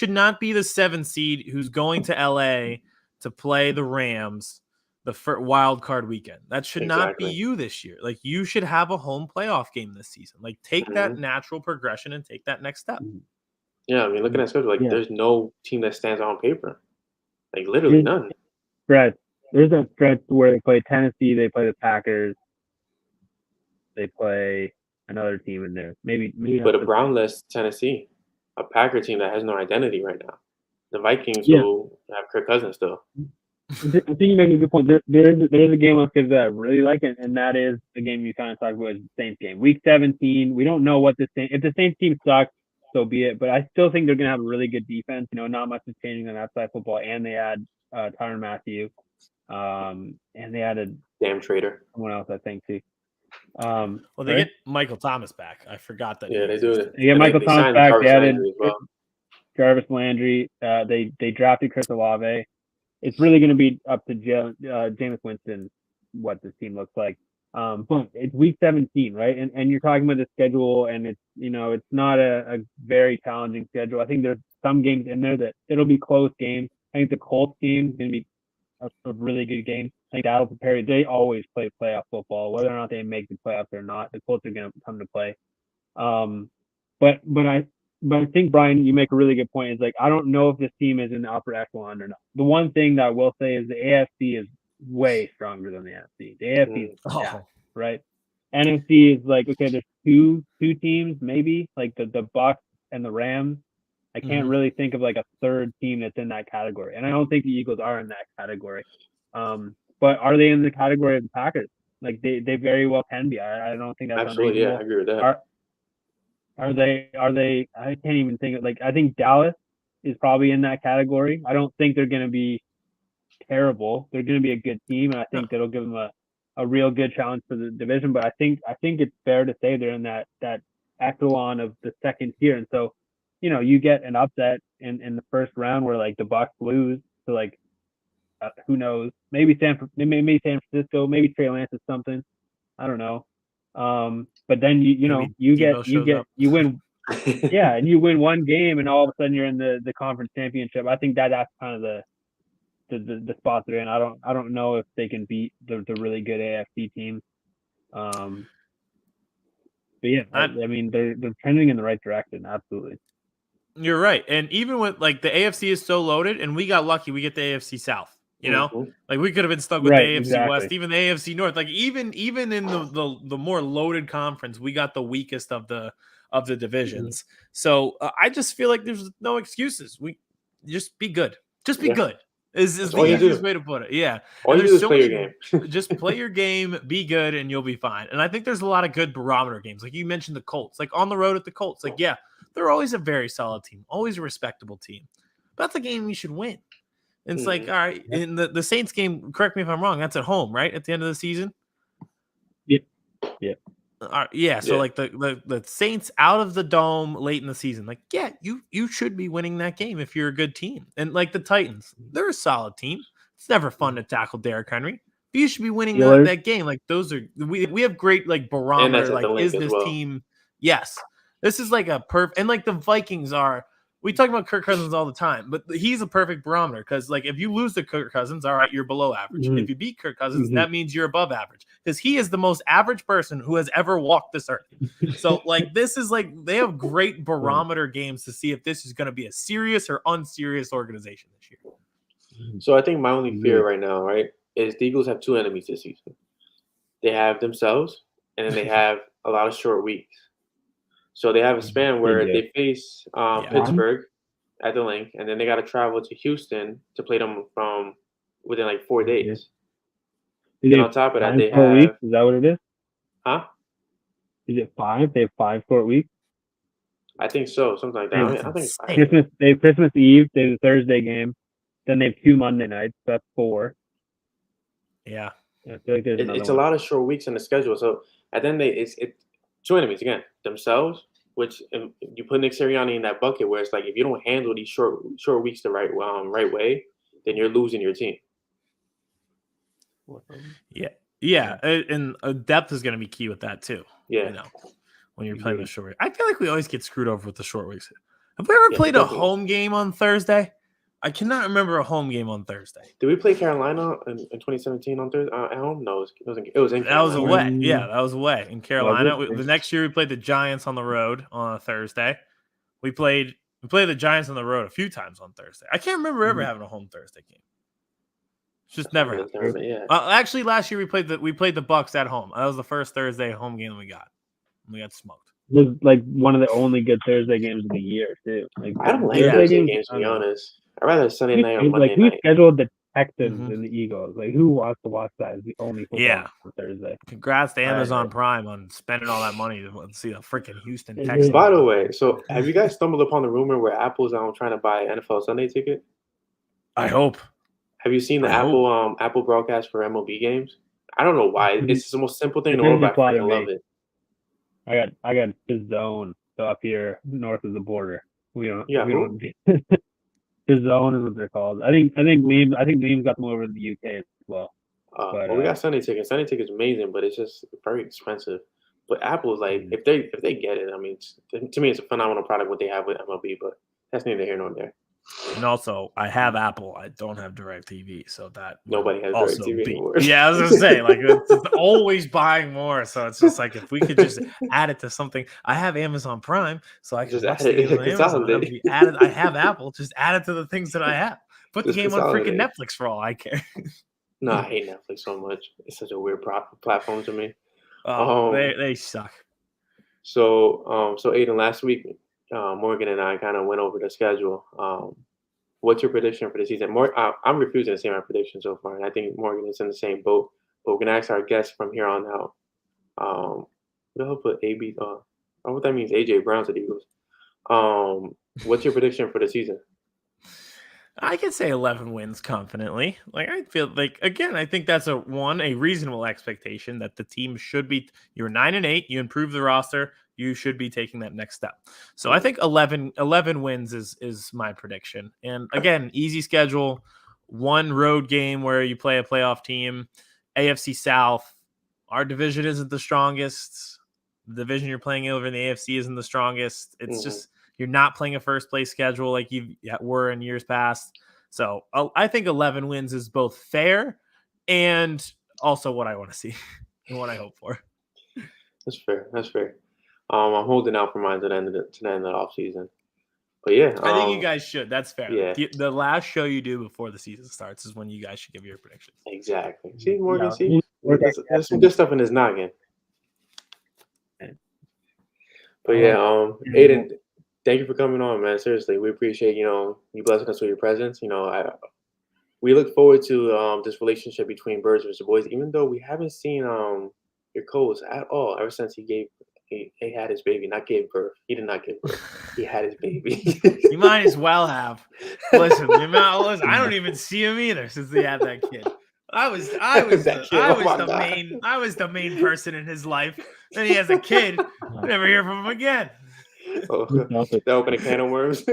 not be the 7 seed who's going to LA to play the Rams the wild card weekend. That should not be you this year. Like you should have a home playoff game this season. Like take that natural progression and take that next step. Yeah, I mean, looking at schedule, like there's no team that stands out on paper. Like literally none. There's a stretch where they play Tennessee, they play the Packers, they play another team in there. Maybe but a Brownless Tennessee, a Packer team that has no identity right now. The Vikings will have Kirk Cousins still. I think you make a good point. There's a game on schedule that I really like, and that is the game you kind of talked about, is the Saints game. Week 17, we don't know what if the Saints team sucks, so be it. But I still think they're going to have a really good defense. Not much is changing on that side of football. And they add Tyrann Mathieu. And they added damn traitor. Someone else, I think, too. Well, they get Michael Thomas back. I forgot that. Yeah, they do. They get Michael Thomas back. They added Jarvis Landry. They drafted Chris Olave. It's really going to be up to Jameis Winston what this team looks like. But it's week 17, right? And you're talking about the schedule, and it's it's not a very challenging schedule. I think there's some games in there that it'll be close games. I think the Colts game is going to be a really good game. I think that'll prepare you. They always play playoff football, whether or not they make the playoffs or not. The Colts are going to come to play. But I think, Brian, you make a really good point. It's like, I don't know if this team is in the upper echelon or not. The one thing that I will say is the AFC is way stronger than the NFC. The AFC is stacked, right? NFC is like, okay, there's two teams maybe, like the Bucks and the Rams. I can't really think of like a third team that's in that category. And I don't think the Eagles are in that category. But are they in the category of the Packers? Like they very well can be. I don't think that's absolutely. Yeah, I agree with that. Are they? I can't even think of, like, I think Dallas is probably in that category. I don't think they're going to be terrible. They're going to be a good team, and I think that'll give them a real good challenge for the division. But I think it's fair to say they're in that echelon of the second tier. And so, you get an upset in the first round where like the Bucs lose to like who knows, maybe San Francisco, maybe Trey Lance or something. I don't know. But then you win, and you win one game, and all of a sudden you're in the conference championship. I think that's kind of the spot they're in. I don't know if they can beat the really good AFC teams. yeah, I mean, they're trending in the right direction. Absolutely. You're right. And even with like the AFC is so loaded, and we got lucky, we get the AFC South. You know, like we could have been stuck with the AFC West, even the AFC North. Like even in the more loaded conference, we got the weakest of the divisions. So I just feel like there's no excuses. We just be good. Just be good. Is the easiest way to put it. Yeah. All you do is play your game. Just play your game, be good, and you'll be fine. And I think there's a lot of good barometer games. Like you mentioned the Colts. Like on the road at the Colts. Like, yeah, they're always a very solid team, always a respectable team. But that's a game you should win. And it's like, all right, in the Saints game, correct me if I'm wrong, that's at home, right? At the end of the season? Yeah. So like the Saints out of the dome late in the season, like, yeah, you should be winning that game if you're a good team. And like the Titans, they're a solid team. It's never fun to tackle Derrick Henry. But you should be winning that game. Like those are we have great like barometer. Like, is this team? Yes. This is like a perfect, and like the Vikings are. We talk about Kirk Cousins all the time, but he's a perfect barometer because, like, if you lose to Kirk Cousins, all right, you're below average. If you beat Kirk Cousins, that means you're above average because he is the most average person who has ever walked this earth. So, like, this is like they have great barometer games to see if this is going to be a serious or unserious organization this year. So I think my only fear right now, right, is the Eagles have two enemies this season. They have themselves, and then they have a lot of short weeks. So they have a span where they face Pittsburgh at the link, and then they got to travel to Houston to play them from within like 4 days. And on top of that, they have weeks? Is that what it is? Huh? Is it 5? They have 5 short weeks. I think so, something like that. I think it's 5. They have Christmas Eve. They have the Thursday game. Then they have 2 Monday nights. So that's 4. Yeah, I feel like it's a lot of short weeks in the schedule. So at the end, it's two enemies again, themselves, which you put Nick Sirianni in that bucket where it's like if you don't handle these short weeks the right way, then you're losing your team. Yeah, and depth is going to be key with that too. Yeah, you know, when you're playing the short week, I feel like we always get screwed over with the short weeks. Have we ever played a home game on Thursday? I cannot remember a home game on Thursday. Did we play Carolina in 2017 on Thursday at home? No, it was in Carolina. That was away. Yeah, that was away in Carolina. The next year we played the Giants on the road on a Thursday. We played the Giants on the road a few times on Thursday. I can't remember ever having a home Thursday game. It's just never happened. Yeah. Actually, last year we played the Bucks at home. That was the first Thursday home game we got. We got smoked. It was like one of the only good Thursday games of the year too. Like I don't like Thursday games to be honest. I'd rather Sunday night or Monday night. Who scheduled the Texans and the Eagles? Like, who wants to watch that? Is the only football for Thursday. Congrats to Amazon Prime on spending all that money to see the freaking Houston Texans. By the way, so have you guys stumbled upon the rumor where Apple's trying to buy an NFL Sunday ticket? I hope. Have you seen the Apple broadcast for MLB games? I don't know why. It's the most simple thing in the world, but I love it. I got the zone up here north of the border. We don't. The zone is what they're called. I think Memes got them over to the UK as well. We got Sunday tickets. Sunday tickets amazing, but it's just very expensive. But Apple's like, if they get it, I mean, to me, it's a phenomenal product what they have with MLB. But that's neither here nor there. And also, I have Apple. I don't have DirecTV, so that nobody has DirecTV anymore. Yeah, I was gonna say, like, it's always buying more. So it's just like if we could just add it to something. I have Amazon Prime, so I can just add it. I have Apple. Just add it to the things that I have. Put the game on freaking Netflix for all I care. No, I hate Netflix so much. It's such a weird platform to me. They suck. So Aidan, last week, Morgan and I kind of went over the schedule. What's your prediction for the season? I'm refusing to say my prediction so far, and I think Morgan is in the same boat. But we're gonna ask our guests from here on out. What the hell put AB? What that means? AJ Brown's at Eagles. What's your prediction for the season? I can say 11 wins confidently. Like I feel like again, I think that's a reasonable expectation that the team should be. You're 9-8. You improve the roster. You should be taking that next step. So I think 11 wins is my prediction. And again, easy schedule, one road game where you play a playoff team. AFC South. Our division isn't the strongest. The division you're playing over in the AFC isn't the strongest. It's just. You're not playing a first place schedule like you were in years past. So I think 11 wins is both fair and also what I want to see and what I hope for. That's fair. I'm holding out for mine to the end of the offseason. But yeah, I think you guys should. That's fair. Yeah. The last show you do before the season starts is when you guys should give your predictions. Exactly. See, Morgan, Yeah. there's some good stuff in his noggin. But yeah, Aidan, thank you for coming on, man. Seriously, we appreciate, you blessing us with your presence. We look forward to this relationship between Birds versus Boys, even though we haven't seen your co-host at all ever since he had his baby, not gave birth. He did not give birth. He had his baby. You might as well have. Listen, I don't even see him either since he had that kid. I was the main person in his life. Then he has a kid. Never hear from him again. That opened a can of worms.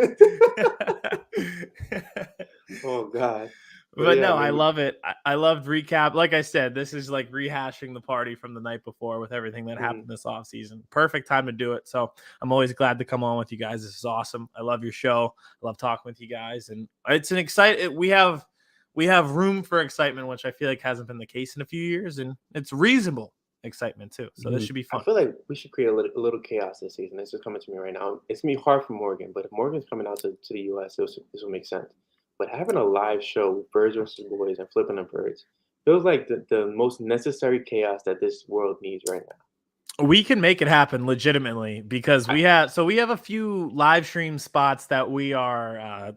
Oh God. But yeah, no, I love it. I loved recap. Like I said, this is like rehashing the party from the night before with everything that happened this offseason. Perfect time to do it. So I'm always glad to come on with you guys. This is awesome. I love your show. I love talking with you guys. And it's an exciting. We have room for excitement, which I feel like hasn't been the case in a few years. And it's reasonable excitement too. So this should be fun. I feel like we should create a little chaos this season. It's just coming to me right now. It's going to be hard for Morgan, but if Morgan's coming out to the U.S., this will make sense. But having a live show with Birds versus Boys and Flipping the Birds feels like the most necessary chaos that this world needs right now. We can make it happen legitimately because we have a few live stream spots that we are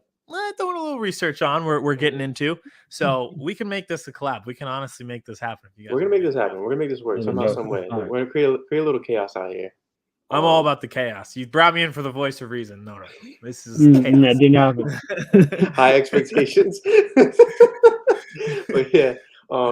doing a little research on. We're getting into, so we can make this a collab. We can honestly make this happen. If you guys we're gonna make this happen. We're gonna make this work somehow, some way. We're gonna create a little chaos out here. I'm all about the chaos. You brought me in for the voice of reason. No. This is chaos. High expectations. But yeah,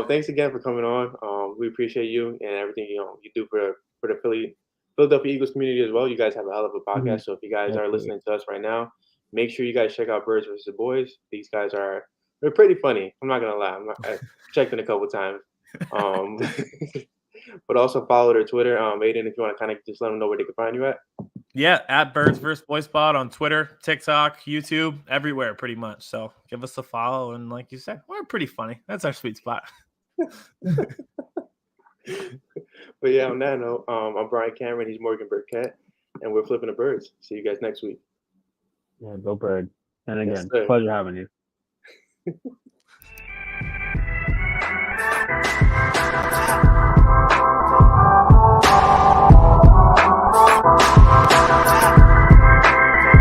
thanks again for coming on. We appreciate you and everything you do for the Philadelphia Eagles community as well. You guys have a hell of a podcast. So if you guys are listening to us right now, make sure you guys check out Birds versus Boys. These guys they're pretty funny. I'm not gonna lie. I checked in a couple times. But also follow their Twitter. Aidan, if you want to kind of just let them know where they can find you at. Yeah, at Birds vs. Boys Pod on Twitter, TikTok, YouTube, everywhere pretty much. So give us a follow. And like you said, we're pretty funny. That's our sweet spot. But yeah, on that note, I'm Bryan Cameron. He's Morgan Burkett. And we're Flipping the Birds. See you guys next week. Yeah, go Bird. And again, Yes, pleasure having you.